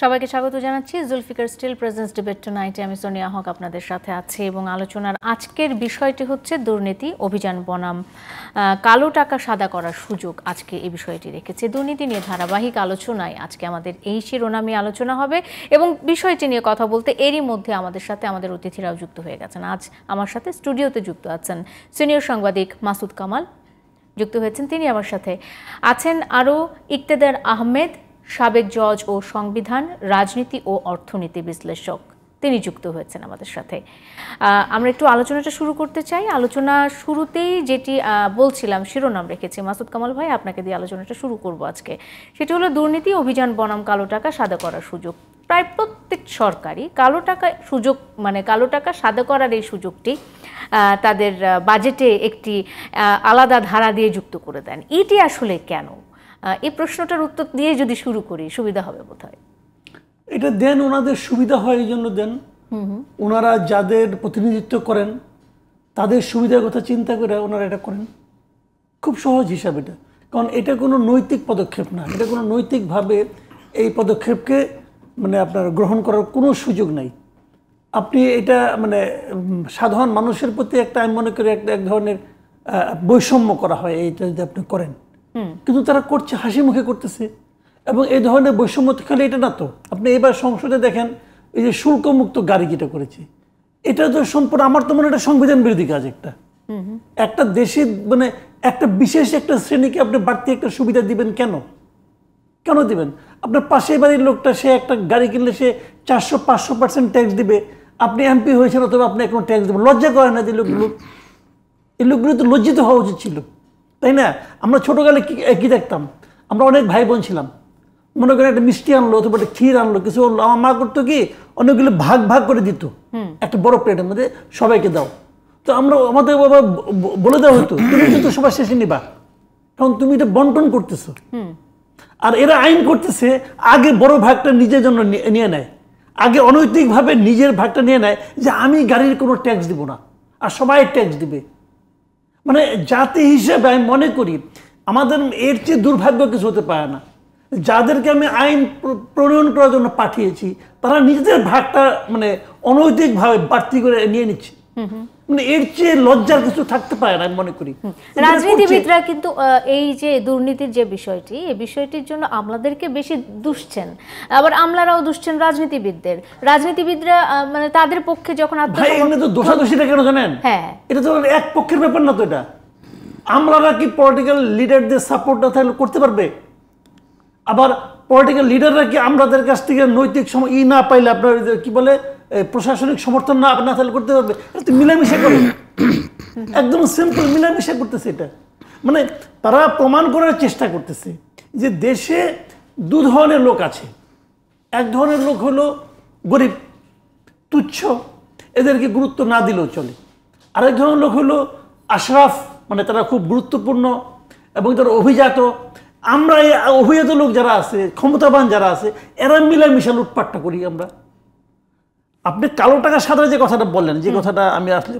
সবাইকে স্বাগত জানাচ্ছি জুলফিকার স্টিল প্রেজেন্স ডিবেট টুনাইটে। আমি সোনিয়া হক আপনাদের সাথে আছি এবং আলোচনার আজকের বিষয়টি হচ্ছে দুর্নীতি অভিযান বনাম কালো টাকা সাদা করার সুযোগ। আজকে এই বিষয়টি রেখেছে দুর্নীতি নিয়ে ধারাবাহিক আলোচনায় আজকে আমাদের এই শিরোনামে আলোচনা হবে এবং বিষয়টি নিয়ে কথা বলতে এরই মধ্যে আমাদের সাথে আমাদের অতিথিরাও যুক্ত হয়ে গেছেন। আজ আমার সাথে স্টুডিওতে যুক্ত আছেন সিনিয়র সাংবাদিক মাসুদ কামাল, যুক্ত হয়েছেন তিনি আমার সাথে আছেন আরও ইকতেদার আহমেদ, সাবেক জজ ও সংবিধান রাজনীতি ও অর্থনীতি বিশ্লেষক, তিনি যুক্ত হয়েছেন আমাদের সাথে। আমরা একটু আলোচনাটা শুরু করতে চাই। আলোচনা শুরুতেই যেটি বলছিলাম শিরোনাম রেখেছি, মাসুদ কামাল ভাই আপনাকে দিয়ে আলোচনাটা শুরু করব আজকে। সেটি হলো দুর্নীতি অভিযান বনাম কালো টাকা সাদা করার সুযোগ। প্রায় প্রত্যেক সরকারই কালো টাকা সুযোগ কালো টাকা সাদা করার এই সুযোগটি তাদের বাজেটে একটি আলাদা ধারা দিয়ে যুক্ত করে দেন। এটি আসলে কেন? এই প্রশ্নটার উত্তর দিয়ে যদি শুরু করি সুবিধা হবে বোধহয়। এটা দেন ওনাদের সুবিধা হয় এই জন্য দেন। ওনারা যাদের প্রতিনিধিত্ব করেন তাদের সুবিধার কথা চিন্তা করে ওনারা এটা করেন। খুব সহজ হিসাব এটা, কারণ এটা কোনো নৈতিক পদক্ষেপ না। এটা কোনো নৈতিকভাবে এই পদক্ষেপকে আপনার গ্রহণ করার কোনো সুযোগ নাই। আপনি এটা সাধারণ মানুষের প্রতি একটা, আমি মনে করি এক ধরনের বৈষম্য করা হয় এইটা যদি আপনি করেন। কিন্তু তারা করছে, হাসি মুখে করতেছে। এবং এই ধরনের বৈষম্য খালি এটা না তো, আপনি এবার সংসদে দেখেন এই যে শুল্কমুক্ত গাড়ি যেটা করেছে, এটা তো সম্পূর্ণ আমার তো মনে হয় এটা সংবিধান বিরোধী কাজ। একটা দেশে একটা বিশেষ একটা শ্রেণীকে আপনি বাড়তি একটা সুবিধা দিবেন কেন? কেন দিবেন? আপনার পাশের বাড়ির লোকটা সে একটা গাড়ি কিনলে সে 400-500% ট্যাক্স দিবে, আপনি এমপি হয়েছেন অথবা আপনি এখন ট্যাক্স দেবেন। লজ্জা করে না যে লোকগুলো? এই লোকগুলো তো লজ্জিত হওয়া উচিত ছিল, তাই না? আমরা ছোটকালে কি দেখতাম, আমরা অনেক ভাই বোন ছিলাম, মনে করেন একটা মিষ্টি আনলো অথবা একটা ক্ষীর আনলো, কিছু আনলো, আমার মা করতো কি অনেকগুলো ভাগ ভাগ করে দিত একটা বড় প্লেটের মধ্যে, সবাইকে দাও। তো আমরা আমাদের বাবা বলে দেওয়া হতো তুমি কিন্তু সবার শেষে নিবা, কারণ তুমি এটা বন্টন করতেছো। আর এরা আইন করতেছে আগে বড় ভাগটা নিজের জন্য নিয়ে নেয়, আগে অনৈতিকভাবে নিজের ভাগটা নিয়ে নেয় যে আমি গাড়ির কোনো ট্যাক্স দিব না আর সবাই ট্যাক্স দিবে। জাতি হিসেবে আমি মনে করি আমাদের এর চেয়ে দুর্ভাগ্য কিছু হতে পারে না। যাদেরকে আমি আইন প্রণয়ন করার জন্য পাঠিয়েছি তারা নিজেদের ভাগটা অনৈতিকভাবে বাড়তি করে নিয়ে নিচ্ছে। এর চেয়ে লজ্জার কিছু থাকতে পারে না আমি মনে করি। রাজনীতিবিদরা কিন্তু এই যে দুর্নীতির যে বিষয়টি, এই বিষয়টির জন্য আমলাদেরকে বেশি দুষছেন, আবার আমলারাও দুষছেন রাজনীতিবিদদের। রাজনীতিবিদরা তাদের পক্ষে যখন দোষাদোষীটা কেন জানেন? হ্যাঁ, এটা তো এক পক্ষের ব্যাপার না তো। এটা আমলারা কি পলিটিক্যাল লিডারদের সাপোর্ট না থাকলে করতে পারবে? আবার পলিটিক্যাল লিডাররা কি আমলাদের কাছ থেকে নৈতিক না পাইলে আপনার কি বলে প্রশাসনিক সমর্থন না থাকলে করতে পারবে? মিলামিশা করে, একদম সিম্পল মিলামিশা করতেছে। এটা তারা প্রমাণ করার চেষ্টা করতেছে যে দেশে দু ধরনের লোক আছে। এক ধরনের লোক হলো গরিব, তুচ্ছ, এদেরকে গুরুত্ব না দিলেও চলে। আরেক ধরনের লোক হলো আশরাফ, তারা খুব গুরুত্বপূর্ণ এবং তারা অভিজাত। আমরা এই অভিজাত লোক যারা আছে, ক্ষমতাবান যারা আছে, এরা মিলামিশা লুটপাটটা করি আমরা। আপনি কালো টাকা সাদা যে কথাটা বললেন, যে কথাটা আমি আসলে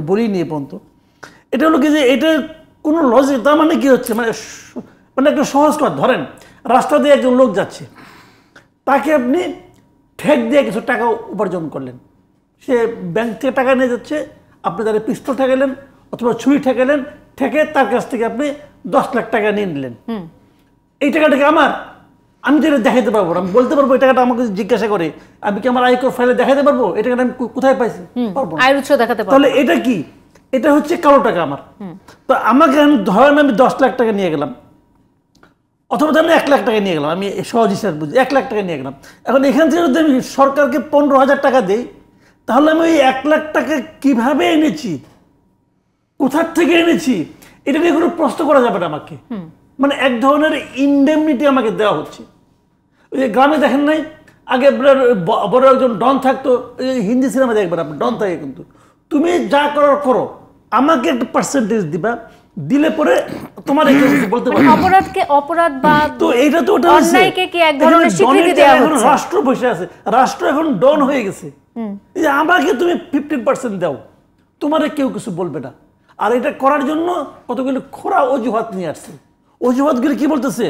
বলিনি এ পর্যন্ত, এটা হলো কি যে এটা কোনো লজিক, তার কি হচ্ছে একটা সহজ কথা। ধরেন রাস্তা দিয়ে একজন লোক যাচ্ছে, তাকে আপনি ঠেক দিয়ে কিছু টাকা উপার্জন করলেন, সে ব্যাংক থেকে টাকা নিয়ে যাচ্ছে, আপনি তাদের পিস্তল ঠেকালেন অথবা ছুরি ঠেকালেন, ঠেকে তার কাছ থেকে আপনি 10 লাখ টাকা নিয়ে নিলেন। এই টাকাটাকে আমার, আমি তো এটা দেখাতে পারবো না। আমি বলতে পারবো এই টাকাটা আমাকে জিজ্ঞাসা করে, আমি কি আমার আয়কর ফাইলে দেখাতে পারবো এই টাকাটা আমি কোথায় পাইছি? আয়ের উৎস দেখাতে পারবো। তাহলে এটা কি? এটা হচ্ছে কালো টাকা আমার। তো আমাকে ধরেন আমি 10 লাখ টাকা নিয়ে গেলাম, অথবা ধরেন 1 লাখ টাকা নিয়ে গেলাম, আমি সহজ হিসাবে বুঝি 1 লাখ টাকা নিয়ে গেলাম। এখন এখান থেকে যদি আমি সরকারকে 15,000 টাকা দিই, তাহলে আমি ওই 1 লাখ টাকা কিভাবে এনেছি, কোথার থেকে এনেছি, এটা নিয়ে কোনো প্রশ্ন করা যাবে না আমাকে। এক ধরনের ইনডেমনিটি আমাকে দেওয়া হচ্ছে। ওই যে গ্রামে দেখেন নাই, আগে বড় একজন ডন থাকতো, হিন্দি সিনেমা দেখবেন আপনি, ডন থাকে, কিন্তু তুমি যা করার করো, আমাকে একটা পার্সেন্টেজ দিবা, দিলে পরে তোমার বলতে পারবে অপরাধকে অপরাধ বা তো এইটা তো ওটা অন্যায়কে কি এক ধরনের স্বীকৃতি দেওয়া হচ্ছে। রাষ্ট্র বসে আছে, রাষ্ট্র এখন ডন হয়ে গেছে, যে আমাকে তুমি 15% দাও, তোমারে কেউ কিছু বলবে না। আর এটা করার জন্য কতগুলো খোরা অজুহাত নিয়ে আসছে। অজুহাতগুলি কি বলতেছে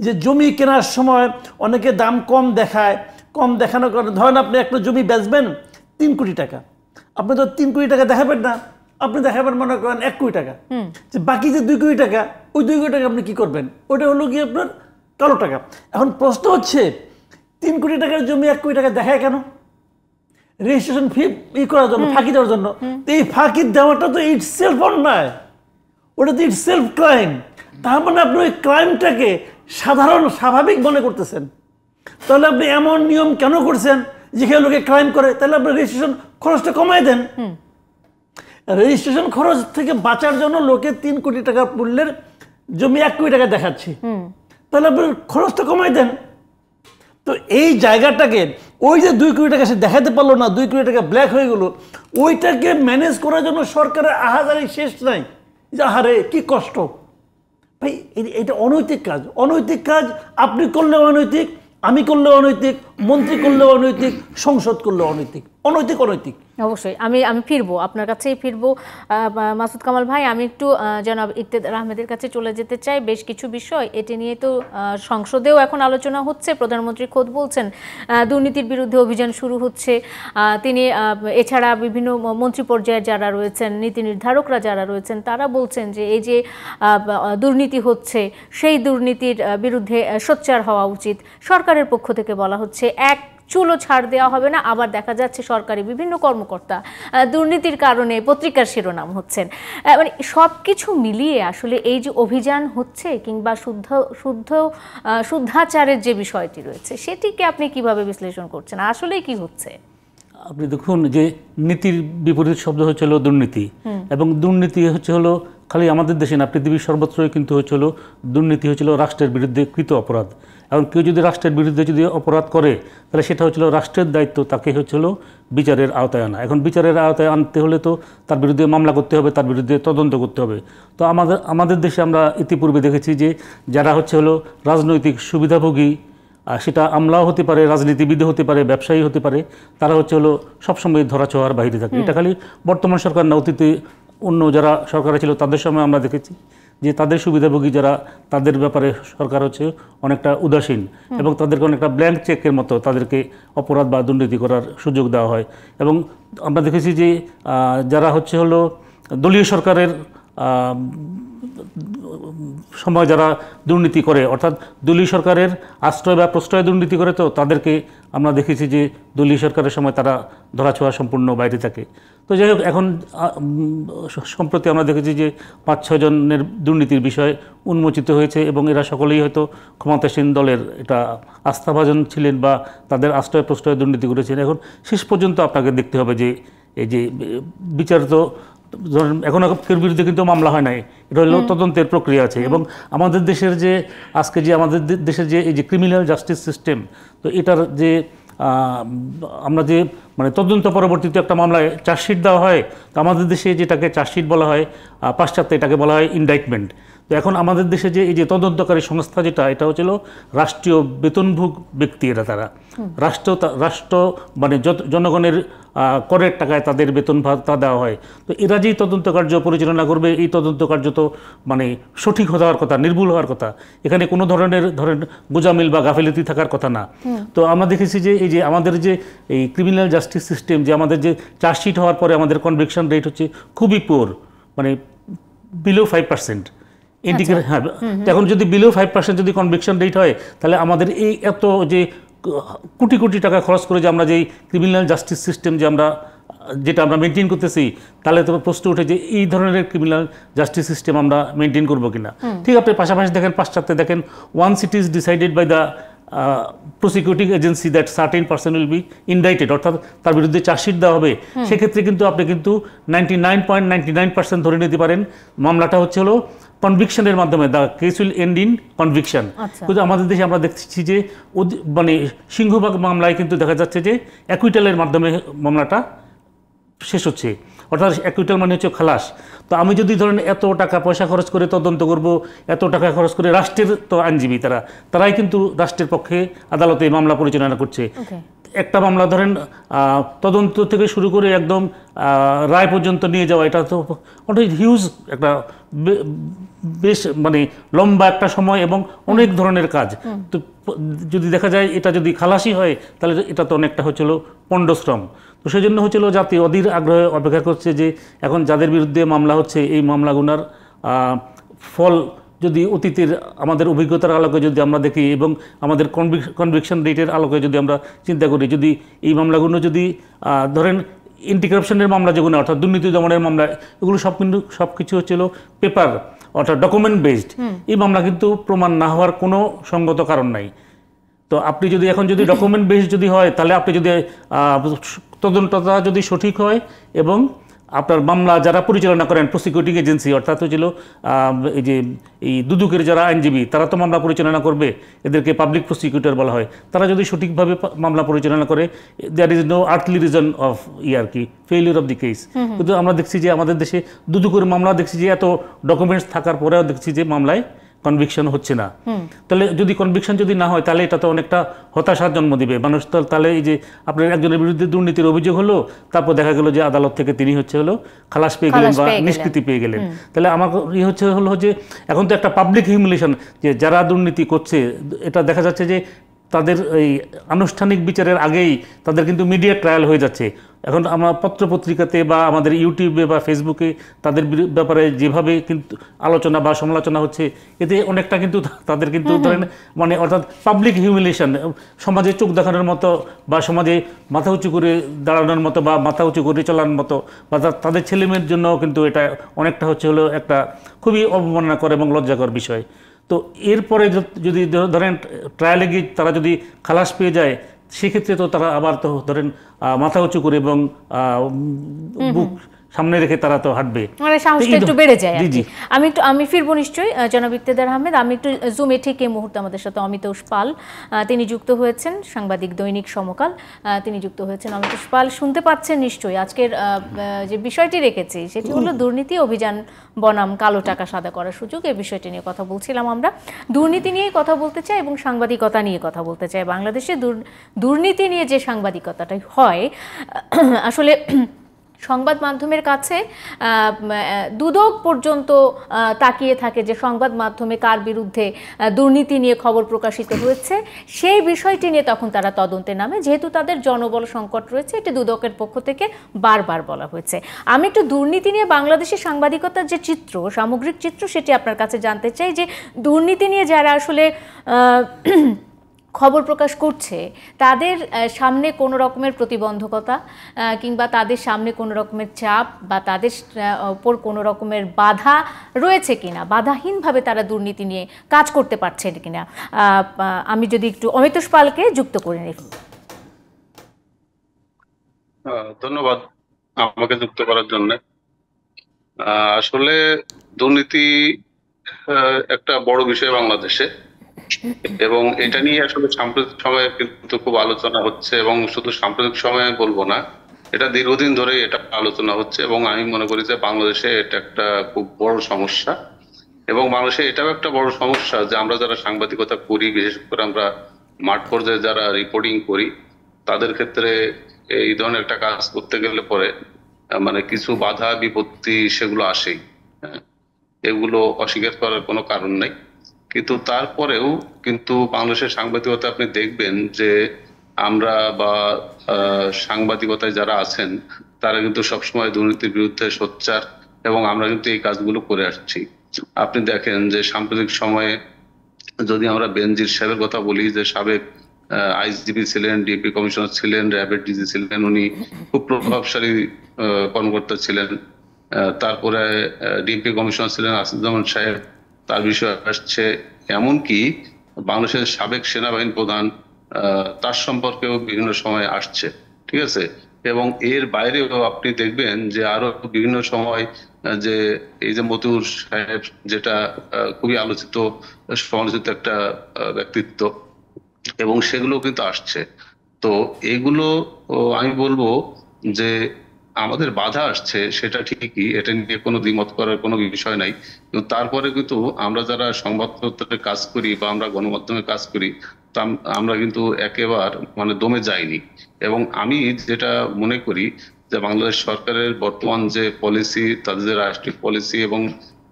যে জমি কেনার সময় অনেকে দাম কম দেখায়, কম দেখানোর কারণে, ধরেন আপনি একটা জমি বেচবেন 3 কোটি টাকা, আপনি তো 3 কোটি টাকা দেখাবেন না, আপনি দেখাবেন মনে করেন 1 কোটি টাকা, যে বাকি যে 2 কোটি টাকা, ওই 2 কোটি টাকা আপনি কি করবেন? ওটা হলো কি আপনার কালো টাকা। এখন প্রশ্ন হচ্ছে 3 কোটি টাকার জমি 1 কোটি টাকা দেখায় কেন? রেজিস্ট্রেশন ফি করার জন্য, ফাঁকি দেওয়ার জন্য। এই ফাঁকি দেওয়াটা তো ইট সেলফ অন্যায়, ওটা তো ইট সেলফ ক্রাইম। তার মানে আপনি ওই ক্রাইমটাকে সাধারণ স্বাভাবিক মনে করতেছেন। তাহলে আপনি এমন নিয়ম কেন করছেন যেখানে লোকে ক্রাইম করে? তাহলে আপনি রেজিস্ট্রেশন খরচটা কমায় দেন। রেজিস্ট্রেশন খরচ থেকে বাঁচার জন্য লোকে 3 কোটি টাকা মূল্যের জমি 1 কোটি টাকা দেখাচ্ছে, তাহলে আপনি খরচটা কমায় দেন। তো এই জায়গাটাকে, ওই যে 2 কোটি টাকা সে দেখাতে পারলো না, 2 কোটি টাকা ব্ল্যাক হয়ে গেল, ওইটাকে ম্যানেজ করার জন্য সরকারের আহাজারি শেষ নাই। যে আহারে কি কষ্ট ভাই, এটা অনৈতিক কাজ। অনৈতিক কাজ আপনি করলে অনৈতিক, আমি করলে অনৈতিক, মন্ত্রী করলে অনৈতিক, সংসদ করলে অনৈতিক। অনৈতিক অনৈতিক অবশ্যই। আমি ফিরবো আপনার কাছেই ফিরবো মাসুদ কামাল ভাই। আমি একটু জনাব ইকতেদার আহমেদের কাছে চলে যেতে চাই। বেশ কিছু বিষয় এটি নিয়ে তো সংসদেও এখন আলোচনা হচ্ছে। প্রধানমন্ত্রী খোদ বলছেন দুর্নীতির বিরুদ্ধে অভিযান শুরু হচ্ছে। তিনি এছাড়া বিভিন্ন মন্ত্রী পর্যায়ে যারা রয়েছেন, নীতি নির্ধারকরা যারা রয়েছেন, তারা বলছেন যে এই যে দুর্নীতি হচ্ছে, সেই দুর্নীতির বিরুদ্ধে সোচ্চার হওয়া উচিত। সরকারের পক্ষ থেকে বলা হচ্ছে এক চুলো ছাড় দেওয়া হবে না। আবার দেখা যাচ্ছে সরকারি বিভিন্ন কর্মকর্তা দুর্নীতির কারণে পত্রিকার শিরোনাম হচ্ছেন। মানে সব কিছু মিলিয়ে আসলে এই যে অভিযান হচ্ছে কিংবা শুদ্ধাচারের যে বিষয়টি রয়েছে, সেটিকে আপনি কিভাবে বিশ্লেষণ করছেন? আসলে কি হচ্ছে? আপনি দেখুন যে নীতির বিপরীত শব্দ হচ্ছে হলো দুর্নীতি, এবং দুর্নীতি হচ্ছে হলো খালি আমাদের দেশে না, পৃথিবীর সর্বত্রই কিন্তু হচ্ছে হলো দুর্নীতি হচ্ছিল রাষ্ট্রের বিরুদ্ধে কৃত অপরাধ। এখন কেউ যদি রাষ্ট্রের বিরুদ্ধে যদি অপরাধ করে, তাহলে সেটা হচ্ছিল রাষ্ট্রের দায়িত্ব, তাকে হচ্ছিল বিচারের আওতায় আনা। এখন বিচারের আওতায় আনতে হলে তো তার বিরুদ্ধে মামলা করতে হবে, তার বিরুদ্ধে তদন্ত করতে হবে। তো আমাদের দেশে আমরা ইতিপূর্বে দেখেছি যে যারা হচ্ছে হলো রাজনৈতিক সুবিধাভোগী, সেটা আমলাও হতে পারে, রাজনীতিবিদও হতে পারে, ব্যবসায়ী হতে পারে, তারা হচ্ছে হলো সবসময় ধরাছোঁয়ার বাইরে থাকে। এটা খালি বর্তমান সরকার না, অতীতে অন্য যারা সরকার ছিল তাদের সময় আমরা দেখেছি যে তাদের সুবিধাভোগী যারা, তাদের ব্যাপারে সরকার হচ্ছে অনেকটা উদাসীন, এবং তাদেরকে অনেকটা ব্ল্যাঙ্ক চেকের মতো তাদেরকে অপরাধ বা দুর্নীতি করার সুযোগ দেওয়া হয়। এবং আমরা দেখেছি যে যারা হচ্ছে হলো দলীয় সরকারের সময় যারা দুর্নীতি করে, অর্থাৎ দলীয় সরকারের আশ্রয় বা প্রশ্রয় দুর্নীতি করে, তো তাদেরকে আমরা দেখেছি যে দলীয় সরকারের সময় তারা ধরাছোঁয়া সম্পূর্ণ বাইরে থাকে। তো যাই হোক, এখন সম্প্রতি আমরা দেখেছি যে 5-6 জনের দুর্নীতির বিষয় উন্মোচিত হয়েছে, এবং এরা সকলেই হয়তো ক্ষমতাসীন দলের এটা আস্থাভাজন ছিলেন বা তাদের আশ্রয় প্রশ্রয় দুর্নীতি করেছেন। এখন শেষ পর্যন্ত আপনাকে দেখতে হবে যে এই যে বিচার, তো ধরেন এখনও কেউ বিরুদ্ধে কিন্তু মামলা হয় নাই, এটা হলো তদন্তের প্রক্রিয়া আছে। এবং আমাদের দেশের যে আজকে যে আমাদের দেশের যে এই যে ক্রিমিনাল জাস্টিস সিস্টেম, তো এটার যে আমরা যে মানে তদন্ত পরবর্তীতে একটা মামলায় চার্জশিট দেওয়া হয়, তো আমাদের দেশে যেটাকে চার্জশিট বলা হয়, পাশ্চাত্যে এটাকে বলা হয় ইনডাইটমেন্ট। তো এখন আমাদের দেশে যে এই যে তদন্তকারী সংস্থা যেটা, এটা হচ্ছিল রাষ্ট্রীয় বেতনভোগ ব্যক্তি। এরা তারা রাষ্ট্র মানে জনগণের করের টাকায় তাদের বেতন ভাতা দেওয়া হয়। তো এরা যেই তদন্ত কার্য পরিচালনা করবে, এই তদন্ত কার্য তো মানে সঠিক হওয়ার কথা, নির্ভুল হওয়ার কথা। এখানে কোনো ধরনের গোজামিল বা গাফিলতি থাকার কথা না। তো আমরা দেখেছি যে এই যে আমাদের যে এই ক্রিমিনাল জাস্টিস সিস্টেম, যে আমাদের যে চার্জশিট হওয়ার পরে আমাদের কনভিকশন রেট হচ্ছে খুবই পোর, মানে বিলো 5%। ইন্ডিকেট, হ্যাঁ। এখন যদি বিলো 5% যদি কনভিকশন রেট হয়, তাহলে আমাদের এই এত যে কোটি কোটি টাকা খরচ করে যে আমরা যে ক্রিমিনাল জাস্টিস সিস্টেম যে যেটা আমরা মেনটেন করতেছি, তাহলে তো প্রশ্ন উঠে যে এই ধরনের ক্রিমিনাল জাস্টিস সিস্টেম আমরা মেনটেন করবো কিনা। ঠিক, আপনি পাশাপাশি দেখেন পাশ্চাত্যে দেখেন, once it is decided by the prosecuting agency that certain person will be indicted, অর্থাৎ তার বিরুদ্ধে চার্জশিট দেওয়া হবে, সেক্ষেত্রে কিন্তু আপনি কিন্তু 99.99% ধরে নিতে পারেন মামলাটা হচ্ছে হলো কনভিকশনের মাধ্যমে, the case will end in conviction. কিন্তু আমাদের দেশে আমরা দেখছি যে মানে সিংহভাগ মামলায় কিন্তু দেখা যাচ্ছে যে অ্যাকুইটালের মাধ্যমে মামলাটা শেষ হচ্ছে, অর্থাৎ অ্যাকুইটাল মানে হচ্ছে খালাস। তো আমি যদি ধরেন এত টাকা পয়সা খরচ করে তদন্ত করব, এত টাকা খরচ করে, রাষ্ট্রের তো আইনজীবী তারাই কিন্তু রাষ্ট্রের পক্ষে আদালতে মামলা পরিচালনা করছে। একটা মামলা ধরেন তদন্ত থেকে শুরু করে একদম রায় পর্যন্ত নিয়ে যাওয়া, এটা তো অনেক হিউজ একটা বেশ মানে লম্বা একটা সময় এবং অনেক ধরনের কাজ। তো যদি দেখা যায় এটা যদি খালাসি হয় তাহলে এটা তো অনেকটা হচ্ছিল পণ্ডশ্রম। তো সেই জন্য হচ্ছিল জাতি অধীর আগ্রহে অপেক্ষা করছে যে এখন যাদের বিরুদ্ধে মামলা হচ্ছে এই মামলাগুলোর ফল যদি অতীতের আমাদের অভিজ্ঞতার আলোকে যদি আমরা দেখি এবং আমাদের কনভিকশন রেটের আলোকে যদি আমরা চিন্তা করি, যদি এই মামলাগুলো যদি ধরেন এন্টি কারাপশনের মামলা যেগুলো অর্থাৎ দুর্নীতি দমনের মামলা, এগুলো সব কিছু হচ্ছিল পেপার অর্থাৎ ডকুমেন্ট বেসড। এই মামলা কিন্তু প্রমাণ না হওয়ার কোনো সঙ্গত কারণ নাই। তো আপনি যদি এখন যদি ডকুমেন্ট বেসড যদি হয় তাহলে আপনি যদি তদন্তটা যদি সঠিক হয় এবং আপনার মামলা যারা পরিচালনা করেন প্রসিকিউটিং এজেন্সি অর্থাৎ হচ্ছিল এই যে এই দুদকের যারা আইনজীবী তারা তো মামলা পরিচালনা করবে, এদেরকে পাবলিক প্রসিকিউটর বলা হয়, তারা যদি সঠিকভাবে মামলা পরিচালনা করে there is no earthly reason of আর কি ফেইলিউর অফ দি কেস। কিন্তু আমরা দেখছি যে আমাদের দেশে দুদকের মামলা দেখছি যে এত ডকুমেন্টস থাকার পরেও দেখছি যে মামলায় কনভিকশন হচ্ছে না। তাহলে যদি কনভিকশন যদি না হয় তাহলে এটা তো অনেকটা হতাশার জন্ম দিবে মানুষ। তাহলে এই যে আপনার একজনের বিরুদ্ধে দুর্নীতির অভিযোগ হলো, তারপর দেখা গেল যে আদালত থেকে তিনি হলো খালাস পেয়ে গেলেন বা নিষ্কৃতি পেয়ে গেলেন। তাহলে আমার হলো যে এখন তো একটা পাবলিক হিউমিলিয়েশন, যে যারা দুর্নীতি করছে এটা দেখা যাচ্ছে যে তাদের এই আনুষ্ঠানিক বিচারের আগেই তাদের কিন্তু মিডিয়া ট্রায়াল হয়ে যাচ্ছে। এখন আমরা পত্রপত্রিকাতে বা আমাদের ইউটিউবে বা ফেসবুকে তাদের ব্যাপারে যেভাবে কিন্তু আলোচনা বা সমালোচনা হচ্ছে, এতে অনেকটা কিন্তু তাদের কিন্তু ধরেন মানে অর্থাৎ পাবলিক হিউমিলিয়েশন, সমাজে চোখ দেখানোর মতো বা সমাজে মাথা উঁচু করে দাঁড়ানোর মতো বা মাথা উঁচু করে চলার মতো বা তাদের ছেলেমেয়ের জন্য কিন্তু এটা অনেকটা হলো একটা খুবই অবমাননাকর এবং লজ্জাকর বিষয়। তো এরপরে যদি ধরেন ট্রায়ালে গিয়ে তারা যদি খালাস পেয়ে যায় সেক্ষেত্রে তো তারা আবার তো ধরেন মাথা উঁচু করে এবং বুক সামনে রেখে তারা তো হাঁটবে, মানে সাহসটা একটু বেড়ে যায়। আমি ফিরবো নিশ্চয়ই জনাব ইক্তেদার আহমেদ। আমি একটু জুমে ঠিক এই মুহূর্তে আমাদের সাথে অমিতোষ পাল তিনি যুক্ত হয়েছেন, সাংবাদিক দৈনিক সমকাল, তিনি যুক্ত হয়েছেন। অমিতোষ পাল শুনতে পাচ্ছেন নিশ্চয়ই। আজকের যে বিষয়টি রেখেছি সেটি হলো দুর্নীতি অভিযান বনাম কালো টাকা সাদা করার সুযোগ। এই বিষয়টি নিয়ে কথা বলছিলাম আমরা। দুর্নীতি নিয়ে কথা বলতে চাই এবং সাংবাদিকতা নিয়ে কথা বলতে চাই। বাংলাদেশে দুর্নীতি নিয়ে যে সাংবাদিকতাটা হয় আসলে সংবাদ মাধ্যমের কাছে দুদক পর্যন্ত তাকিয়ে থাকে যে সংবাদ মাধ্যমে কার বিরুদ্ধে দুর্নীতি নিয়ে খবর প্রকাশিত হয়েছে সেই বিষয়টি নিয়ে তখন তারা তদন্তে নামে, যেহেতু তাদের জনবল সংকট রয়েছে। এটি দুদকের পক্ষ থেকে বারবার বলা হয়েছে। আমি একটু দুর্নীতি নিয়ে বাংলাদেশের সাংবাদিকতার যে চিত্র, সামগ্রিক চিত্র, সেটি আপনার কাছে জানতে চাই যে দুর্নীতি নিয়ে যারা আসলে খবর প্রকাশ করছে তাদের সামনে কোনো রকমের প্রতিবন্ধকতা কিংবা তাদের সামনে কোনো রকমের চাপ বা তাদের ওপর কোনো রকমের বাধা রয়েছে কিনা, বাধাহীনভাবে তারা দুর্নীতি নিয়ে কাজ করতে পারছে কিনা, আমি যদি একটু অমিতোষ পালকে যুক্ত করে নিই। ধন্যবাদ আমাকে যুক্ত করার জন্য। আসলে দুর্নীতি একটা বড় বিষয় বাংলাদেশে, এবং এটা নিয়ে আসলে সাম্প্রতিক সময়ে কিন্তু খুব আলোচনা হচ্ছে, এবং শুধু সাম্প্রতিক সময়ে বলবো না, এটা দীর্ঘদিন ধরে এটা আলোচনা হচ্ছে। এবং আমি মনে করি যে বাংলাদেশে এটা একটা খুব বড় সমস্যা, এবং বাংলাদেশে এটাও একটা বড় সমস্যা যে আমরা যারা সাংবাদিকতা করি, বিশেষ করে আমরা মাঠ পর্যায়ে যারা রিপোর্টিং করি, তাদের ক্ষেত্রে এই ধরনের একটা কাজ করতে গেলে পরে মানে কিছু বাধা বিপত্তি সেগুলো আসেই, এগুলো অস্বীকার করার কোনো কারণ নেই। কিন্তু তারপরেও কিন্তু বাংলাদেশের সাংবাদিকতা আপনি দেখবেন যে আমরা বা সাংবাদিকতায় যারা আছেন তারা কিন্তু সবসময় দুর্নীতির বিরুদ্ধে সোচ্চার, এবং আমরা কিন্তু এই কাজগুলো করে আসছি। আপনি দেখেন যে সাম্প্রতিক সময়ে যদি আমরা বেনজির সাহেবের কথা বলি, যে সাবেক আইজিপি ছিলেন, ডিএমপি কমিশনার ছিলেন, র্যাবের ডিজি ছিলেন, উনি খুব প্রভাবশালী কর্মকর্তা ছিলেন। তারপরে ডিএমপি কমিশনার ছিলেন আসাদুজ্জামান সাহেব, তার বিষয় আসছে। এমনকি বাংলাদেশের সাবেক সেনাবাহিনী প্রধান, তার সম্পর্কেও বিভিন্ন সময় আসছে, ঠিক আছে। এবং এর বাইরেও আপনি দেখবেন যে আরো বিভিন্ন সময় যে এই যে মতিউর সাহেব, যেটা খুবই আলোচিত সমালোচিত একটা ব্যক্তিত্ব, এবং সেগুলো কিন্তু আসছে। তো এগুলো আমি বলবো যে আমাদের বাধা আসছে সেটা ঠিকই, এটা নিয়ে কোনো দ্বিমত করার কোনো বিষয় নাই, কিন্তু তারপরে কিন্তু আমরা যারা সংবাদপত্রে কাজ করি বা আমরা গণমাধ্যমে কাজ করি, তা আমরা কিন্তু একেবারে মানে দমে যাইনি। এবং আমি যেটা মনে করি যে বাংলাদেশ সরকারের বর্তমান যে পলিসি, তাদের যে রাষ্ট্রীয় পলিসি এবং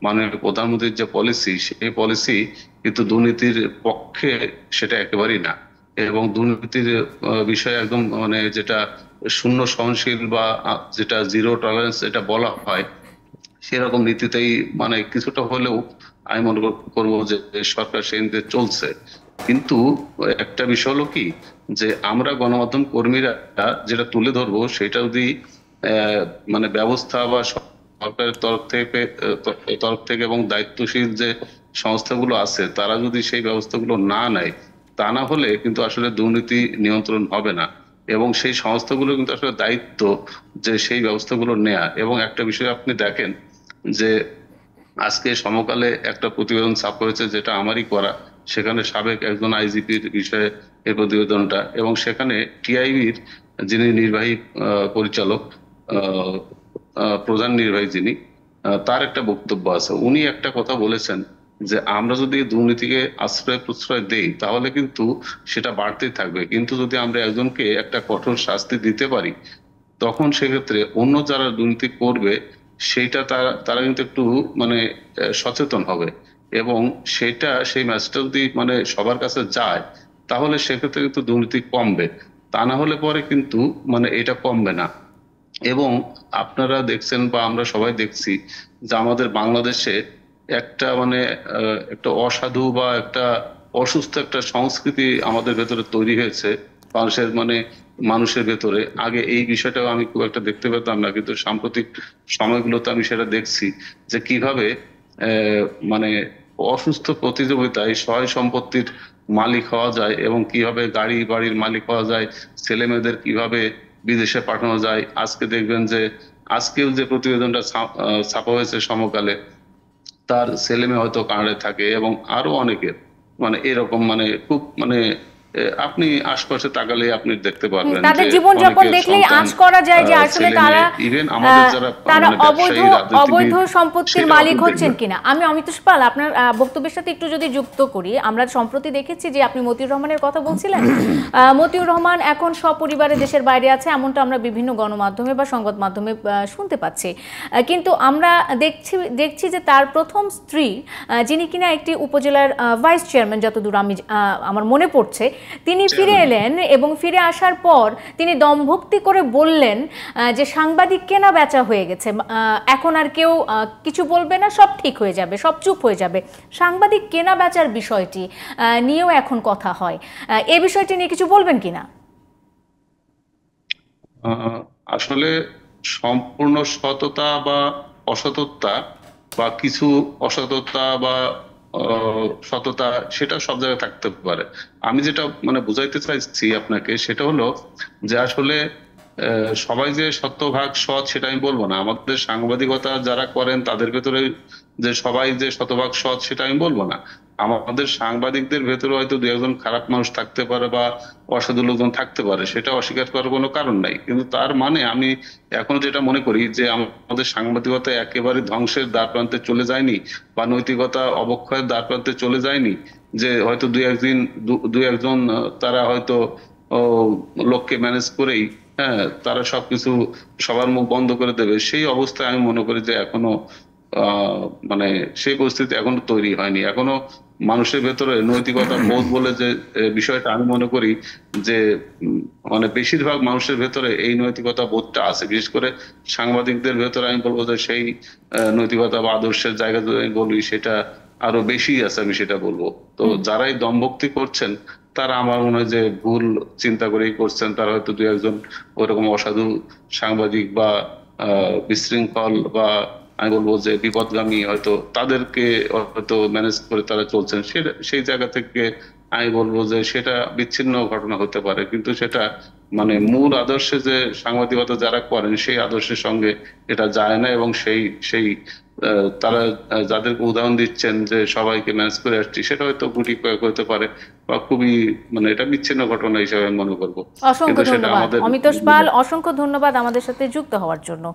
মাননীয় প্রধানমন্ত্রীর যে পলিসি, সেই পলিসি কিন্তু দুর্নীতির পক্ষে সেটা একেবারেই না। এবং দুর্নীতির বিষয়ে একদম মানে যেটা শূন্য সহনশীল বা যেটা জিরো টলারেন্স এটা বলা হয়, সেরকম নীতিতেই মানে কিছুটা হলেও আমি মনে করবো যে সরকার সেই নীতিতে চলছে। কিন্তু একটা বিষয় হলো কি, যে আমরা গণমাধ্যম কর্মীরা যেটা তুলে ধরবো সেটা যদি মানে ব্যবস্থা বা সরকারের তরফ থেকে এবং দায়িত্বশীল যে সংস্থাগুলো আছে তারা যদি সেই ব্যবস্থাগুলো না নেয়, তা না হলে কিন্তু আসলে দুর্নীতি নিয়ন্ত্রণ হবে না। এবং সেই সংস্থাগুলো কিন্তু আসলে দায়িত্ব যে সেই ব্যবস্থাগুলো নেয়া। এবং একটা বিষয় আপনি দেখেন যে আজকে সমকালে একটা প্রতিবেদন ছাপা হয়েছে, যেটা আমারই করা, সেখানে সাবেক একজন আইজিপির বিষয়ে এই প্রতিবেদনটা, এবং সেখানে টিআইবির যিনি নির্বাহী পরিচালক, আহ, প্রধান নির্বাহী যিনি, তার একটা বক্তব্য আছে। উনি একটা কথা বলেছেন যে আমরা যদি দুর্নীতিকে আশ্রয় প্রশ্রয় দেই তাহলে কিন্তু সেটা বাড়তেই থাকবে, কিন্তু যদি আমরা একজনকে একটা কঠোর শাস্তি দিতে পারি তখন সেক্ষেত্রে অন্য যারা দুর্নীতি করবে সেইটা তারা তারা কিন্তু একটু মানে সচেতন হবে। এবং সেটা সেই ম্যাচটা যদি মানে সবার কাছে যায় তাহলে সেক্ষেত্রে কিন্তু দুর্নীতি কমবে, তা না হলে পরে কিন্তু মানে এটা কমবে না। এবং আপনারা দেখছেন বা আমরা সবাই দেখছি যে আমাদের বাংলাদেশে একটা মানে একটা অসাধু বা একটা অসুস্থ একটা সংস্কৃতি আমাদের ভেতরে তৈরি হয়েছে মানুষের ভেতরে। আগে এই বিষয়টা আমি খুব একটা দেখতে পেতাম না, কিন্তু সাম্প্রতিক সময়গুলোতে আমি সেটা দেখছি যে কিভাবে মানে অসুস্থ প্রতিযোগিতায় সহায় সম্পত্তির মালিক হওয়া যায় এবং কিভাবে গাড়ি বাড়ির মালিক হওয়া যায়, ছেলে মেয়েদের কিভাবে বিদেশে পাঠানো যায়। আজকে দেখবেন যে আজকেও যে প্রতিবেদনটা ছাপা হয়েছে সমকালে, তার ছেলে মেয়ে হয়তো কানাডায় থাকে এবং আরো অনেকের মানে এরকম মানে খুব মানে আপনি আশপাশে তাকালে আপনি দেখতে পারবেন তাদের যে জীবনযাপন অনেকের দেখলেই সন্তান, আঁচ করা যায় যে আসলে ছেলে তারা মেয়ে, ইভেন আমাদের যারা তারা মানে অবৈধ ব্যবসায়ী অবৈধ রাজনীতিবিদ, সম্পত্তির সেটাও মালিক আপনি হচ্ছেন দেখবেন। কিনা। আমি অমিতাভ পাল আপনার বক্তব্যের সাথে একটু যদি যুক্ত করি, আমরা সম্প্রতি দেখেছি যে আপনি মতিউর রহমানের কথা বলছিলেন। মতিউর রহমান এখন সপরিবারে দেশের বাইরে আছে, এমনটা আমরা বিভিন্ন গণমাধ্যমে বা সংবাদ মাধ্যমে শুনতে পাচ্ছি। কিন্তু আমরা দেখছি যে তার প্রথম স্ত্রী, যিনি কিনা একটি উপজেলার ভাইস চেয়ারম্যান, যতদূর আমার মনে পড়ছে, তিনি ফিরে এলেন এবং ফিরে আসার পর তিনি দমভক্তি করে বললেন যে সাংবাদিক কেনা বেচা হয়ে গেছে, এখন আর কেউ কিছু বলবে না, সব ঠিক হয়ে যাবে, সব চুপ হয়ে যাবে। সাংবাদিক কেনা বেচার বিষয়টি নিয়েও এখন কথা হয়, এই বিষয়টি নিয়ে কিছু বলবেন কিনা? আসলে সম্পূর্ণ সততা বা অসততা বা কিছু অসততা বা সততা সেটা সব জায়গায় থাকতে পারে। আমি যেটা মানে বুঝাইতে চাইছি আপনাকে সেটা হলো যে আসলে সবাই যে শতভাগ সৎ সেটা আমি বলবো না। আমাদের সাংবাদিকতা যারা করেন তাদের ভেতরে যে সবাই যে শতভাগ সৎ সেটা আমি বলবো না। আমাদের সাংবাদিকদের ভেতরে হয়তো দু একজন খারাপ মানুষ থাকতে পারে বা অসাধু লোকজন থাকতে পারে, সেটা অস্বীকার করার কোনো কারণ নাই। কিন্তু তার মানে আমি এখনো যেটা মনে করি যে আমাদের সাংবাদিকতা একেবারে ধ্বংসের দ্বার প্রান্তে চলে যায়নি বা নৈতিকতা অবক্ষয়ের দ্বার প্রান্তে চলে যায়নি, যে হয়তো দুই একজন তারা হয়তো লোককে ম্যানেজ করেই হ্যাঁ তারা সবকিছু সবার মুখ বন্ধ করে দেবে। সেই অবস্থায় আমি মনে করি যে এখনো মানে সেই পরিস্থিতি এখনো তৈরি হয়নি। এখনো মানুষের ভেতরে নৈতিকতা বোধ বলে যে বিষয়টা আমি মনে করি যে মানে বেশিরভাগ মানুষের ভেতরে এই নৈতিকতা বোধটা আছে। বিশেষ করে সাংবাদিকদের ভেতরে আমি বলবো যে সেই নৈতিকতা বা আদর্শের জায়গা যদি আমি বলি সেটা আরো বেশি আছে, আমি সেটা বলবো। তো যারাই দমভক্তি করছেন তারা আমার মনে হয় যে ভুল চিন্তা করেই করছেন। তারা হয়তো দুই একজন ওইরকম অসাধু সাংবাদিক বা বিশৃঙ্খল বা আমি বলবো যে বিপদগামী হয়তো তাদেরকে হয়তো ম্যানেজ করে তারা চলছেন। সেই জায়গা থেকে আমি বলবো যে সেটা বিচ্ছিন্ন ঘটনা হতে পারে, কিন্তু সেটা মানে মূল আদর্শে যে সাংবাদিকতা যারা করেন সেই আদর্শের সঙ্গে এটা যায় না। এবং সেই সেই তারা যাদেরকে উদাহরণ দিচ্ছেন যে সবাইকে ম্যানেজ করে আসছি, সেটা হয়তো গুটি কয়েক হতে পারে বা খুবই এটা বিচ্ছিন্ন ঘটনা হিসেবে আমি মনে করবো। অসংখ্য ধন্যবাদ অমিতোষ পাল, অসংখ্য ধন্যবাদ আমাদের সাথে যুক্ত হওয়ার জন্য।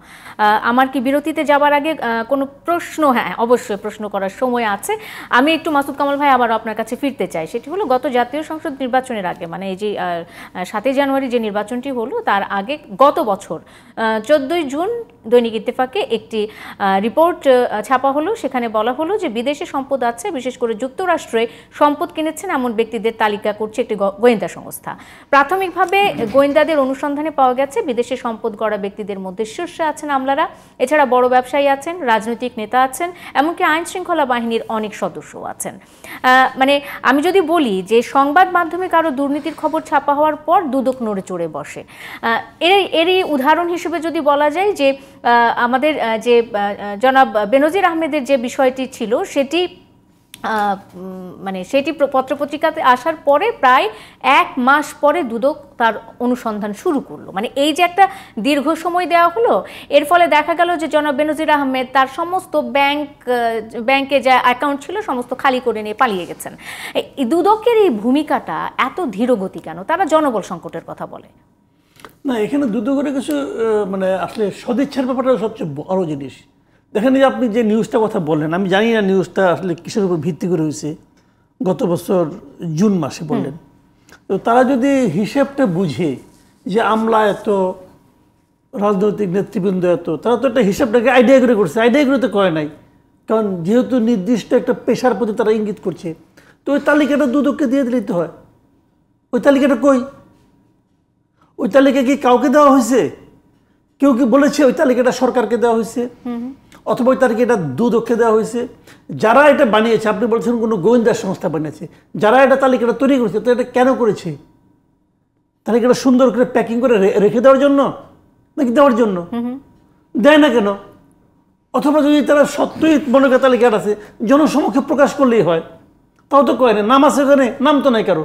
আমার কি বিরতিতে যাবার আগে কোনো প্রশ্ন? হ্যাঁ, অবশ্যই প্রশ্ন করার সময় আছে। আমি একটু মাসুদ কামাল ভাই আবার আপনার কাছে ফিরতে চাই। সেটি হলো গত জাতীয় সংসদ নির্বাচনের আগে, মানে এই যে 7 জানুয়ারি যে নির্বাচনটি হলো তার আগে গত বছর 14 জুন দৈনিক ইত্তেফাকে একটি রিপোর্ট ছাপা হলো। সেখানে বলা হলো যে বিদেশে সম্পদ আছে, বিশেষ করে যুক্তরাষ্ট্রে সম্পদ কিনেছেন এমন ব্যক্তিদের তালিকা করছে একটি গোয়েন্দা সংস্থা। প্রাথমিকভাবে গোয়েন্দাদের অনুসন্ধানে পাওয়া গেছে বিদেশে সম্পদ গড়া ব্যক্তিদের মধ্যে শীর্ষে আছেন আমলারা, এছাড়া বড় ব্যবসায়ী আছেন, রাজনৈতিক নেতা আছেন, এমনকি আইন শৃঙ্খলা বাহিনীর অনেক সদস্যও আছেন। মানে আমি যদি বলি যে সংবাদ মাধ্যমে কারো দুর্নীতির খবর ছাপা হওয়ার পর দুদক নড়ে চড়ে বসে। এরই উদাহরণ হিসেবে যদি বলা যায় যে আমাদের যে জনাব বেনজির আহমেদের যে বিষয়টি ছিল সেটি সেটি পত্রপত্রিকাতে আসার পরে প্রায় 1 মাস পরে দুদক তার অনুসন্ধান শুরু করলো। এই যে একটা দীর্ঘ সময় দেওয়া হলো, এর ফলে দেখা গেল যে জনাব বেনজির আহমেদ তার সমস্ত ব্যাংকে যা অ্যাকাউন্ট ছিল সমস্ত খালি করে নিয়ে পালিয়ে গেছেন। এই দুদকের এই ভূমিকাটা এত ধীরগতি কেন? তারা জনবল সংকটের কথা বলে না। এখানে দুদকের কিছু আসলে সদিচ্ছার ব্যাপারটা সবচেয়ে বড় জিনিস। দেখেন যে আপনি যে নিউজটা কথা বললেন, আমি জানি না নিউজটা আসলে কিসের উপর ভিত্তি করে হয়েছে, গত বছর জুন মাসে বললেন। তো তারা যদি হিসেবটা বুঝে যে আমলা এত, রাজনৈতিক নেতৃবৃন্দ এত, তারা তো একটা হিসাবটাকে আইডিয়া করে করছে। আইডিয়া করে তো করে নাই, কারণ যেহেতু নির্দিষ্ট একটা পেশার প্রতি তারা ইঙ্গিত করছে। তো ওই তালিকাটা দুদককে দিয়ে দিতে হয়। ওই তালিকাটা কই? ওই তালিকা কি কাউকে দেওয়া হয়েছে? কেউ কি বলেছে ওই তালিকাটা সরকারকে দেওয়া হয়েছে, অথবা ওই তালিকাটা দুদককে দেওয়া হয়েছে? যারা এটা বানিয়েছে, আপনি বলছেন কোনো গোয়েন্দা সংস্থা বানিয়েছে, যারা এটা তালিকাটা তৈরি করেছে, তো এটা কেন করেছে? তালিকাটা সুন্দর করে প্যাকিং করে রেখে দেওয়ার জন্য নাকি দেওয়ার জন্য? দেয় না কেন? অথবা যদি তারা সত্যই মনে করে তালিকাটা আছে, জনসমক্ষে প্রকাশ করলেই হয়, তাও তো কয় না। নাম আছে ওখানে, নাম তো নাই কারো।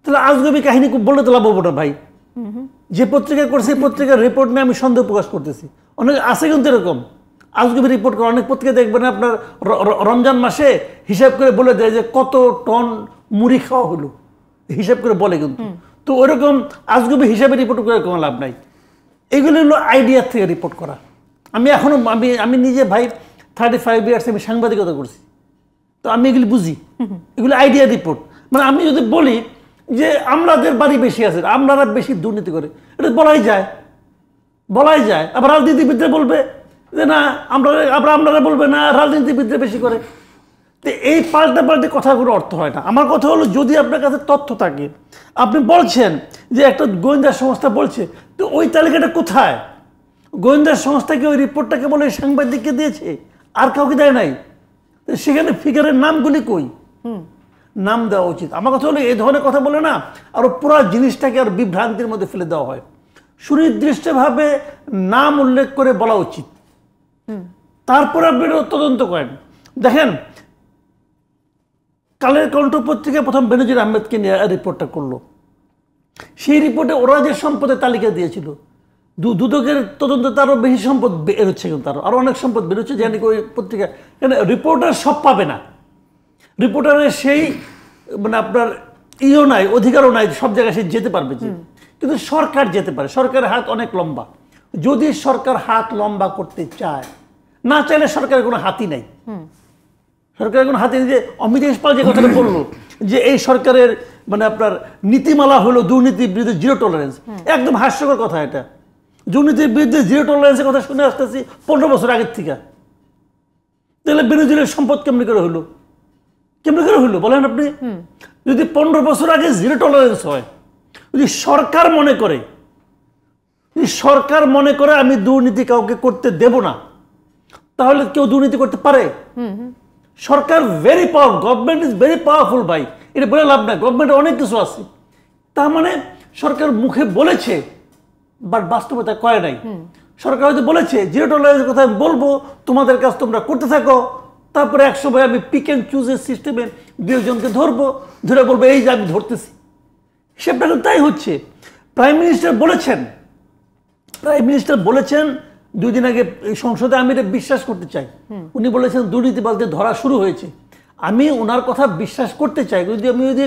তাহলে আজগবি কাহিনী বললে তো লাভ হবো না ভাই। যে পত্রিকা করছে এই পত্রিকার রিপোর্ট নিয়ে আমি সন্দেহ প্রকাশ করতেছি। অনেক আছে কিন্তু এরকম আজগবি রিপোর্ট করে। অনেক পত্রিকা দেখবেন আপনার রমজান মাসে হিসাব করে বলে দেয় যে কত টন মুড়ি খাওয়া হলো, হিসাব করে বলে কিন্তু। তো ওইরকম আজগবি হিসাবে রিপোর্ট করে কোনো লাভ নাই। এগুলো হলো আইডিয়া থেকে রিপোর্ট করা। আমি এখনো আমি নিজে ভাই 35 ইয়ার্স আমি সাংবাদিকতা করছি, তো আমি এগুলি বুঝি। এগুলো আইডিয়া রিপোর্ট। আমি যদি বলি যে আমলাদের বাড়ি বেশি আছে, আমলারা বেশি দুর্নীতি করে, এটা বলাই যায়। আবার রাজনীতিবিদরা বলবে যে না, আমলারা বলবে না রাজনীতিবিদরা বেশি করে। তো এই পাল্টে কথাগুলো অর্থ হয় না। আমার কথা হলো, যদি আপনার কাছে তথ্য থাকে, আপনি বলছেন যে একটা গোয়েন্দা সংস্থা বলছে, তো ওই তালিকাটা কোথায়? গোয়েন্দা সংস্থাকে ওই রিপোর্টটাকে বলে সাংবাদিককে দিয়েছে, আর কাউকে দেয় নাই। সেখানে ফিগারের নামগুলি কই? নাম দেওয়া উচিত। আমার কথা হলো, এই ধরনের কথা বলে না আরো পুরো জিনিসটাকে আর বিভ্রান্তির মধ্যে ফেলে দেওয়া হয়। সুনির্দিষ্টভাবে নাম উল্লেখ করে বলা উচিত, তারপরে আপনি তদন্ত করেন। দেখেন, কালের কণ্ঠ পত্রিকা প্রথম বেনজির আহমেদকে নিয়ে রিপোর্টটা করলো। সেই রিপোর্টে ওরা যে সম্পদের তালিকা দিয়েছিল, দুদকের তদন্তে তারও বেশি সম্পদ বেরোচ্ছে, কিন্তু আরো অনেক সম্পদ বেরোচ্ছে, যেন ওই পত্রিকা রিপোর্টার সব পাবে না। রিপোর্টারের সেই আপনার ইও নাই, অধিকারও নাই সব জায়গায় সে যেতে পারবে যে, কিন্তু সরকার যেতে পারে। সরকারের হাত অনেক লম্বা। যদি সরকার হাত লম্বা করতে চায়, না চাইলে সরকারের কোনো হাতই নাই। সরকারের কোনো হাতই নেই। যে অমিতেশ পাল যে কথাটা বললো যে এই সরকারের আপনার নীতিমালা হলো দুর্নীতির বিরুদ্ধে 0 টলারেন্স, একদম হাস্যকর কথা। এটা দুর্নীতির বিরুদ্ধে 0 টলারেন্সের কথা শুনে আসতেছি 15 বছর আগের থেকে। তাহলে বেনজিরের সম্পদ কেমনি করে হলো বলেন আপনি? যদি 15 বছর আগে 0 টলারেন্স হয়, যদি সরকার মনে করে আমি দুর্নীতি কাউকে করতে দেব না, তাহলে কেউ দুর্নীতি করতে পারে? সরকার very powerful, government is very powerful ভাই, এটা বলে লাভ নাই। গভর্নমেন্টের অনেক কিছু আছে। তার মানে সরকার মুখে বলেছে, বাট বাস্তবতা কয় নাই। সরকার হয়তো বলেছে 0 টলারেন্সের কথা বলবো, তোমাদের কাজ তোমরা করতে থাকো, তারপরে এক সময় আমি পিক অ্যান্ড চুজের সিস্টেমে 2 জনকে ধরে বলবো এই যে আমি ধরতেছি। হিসেবটা কিন্তু তাই হচ্ছে। প্রাইম মিনিস্টার বলেছেন 2 দিন আগে এই সংসদে আমি এটা বিশ্বাস করতে চাই, উনি বলেছেন দুর্নীতিবাজদের ধরা শুরু হয়েছে। আমি ওনার কথা বিশ্বাস করতে চাই, আমি যদি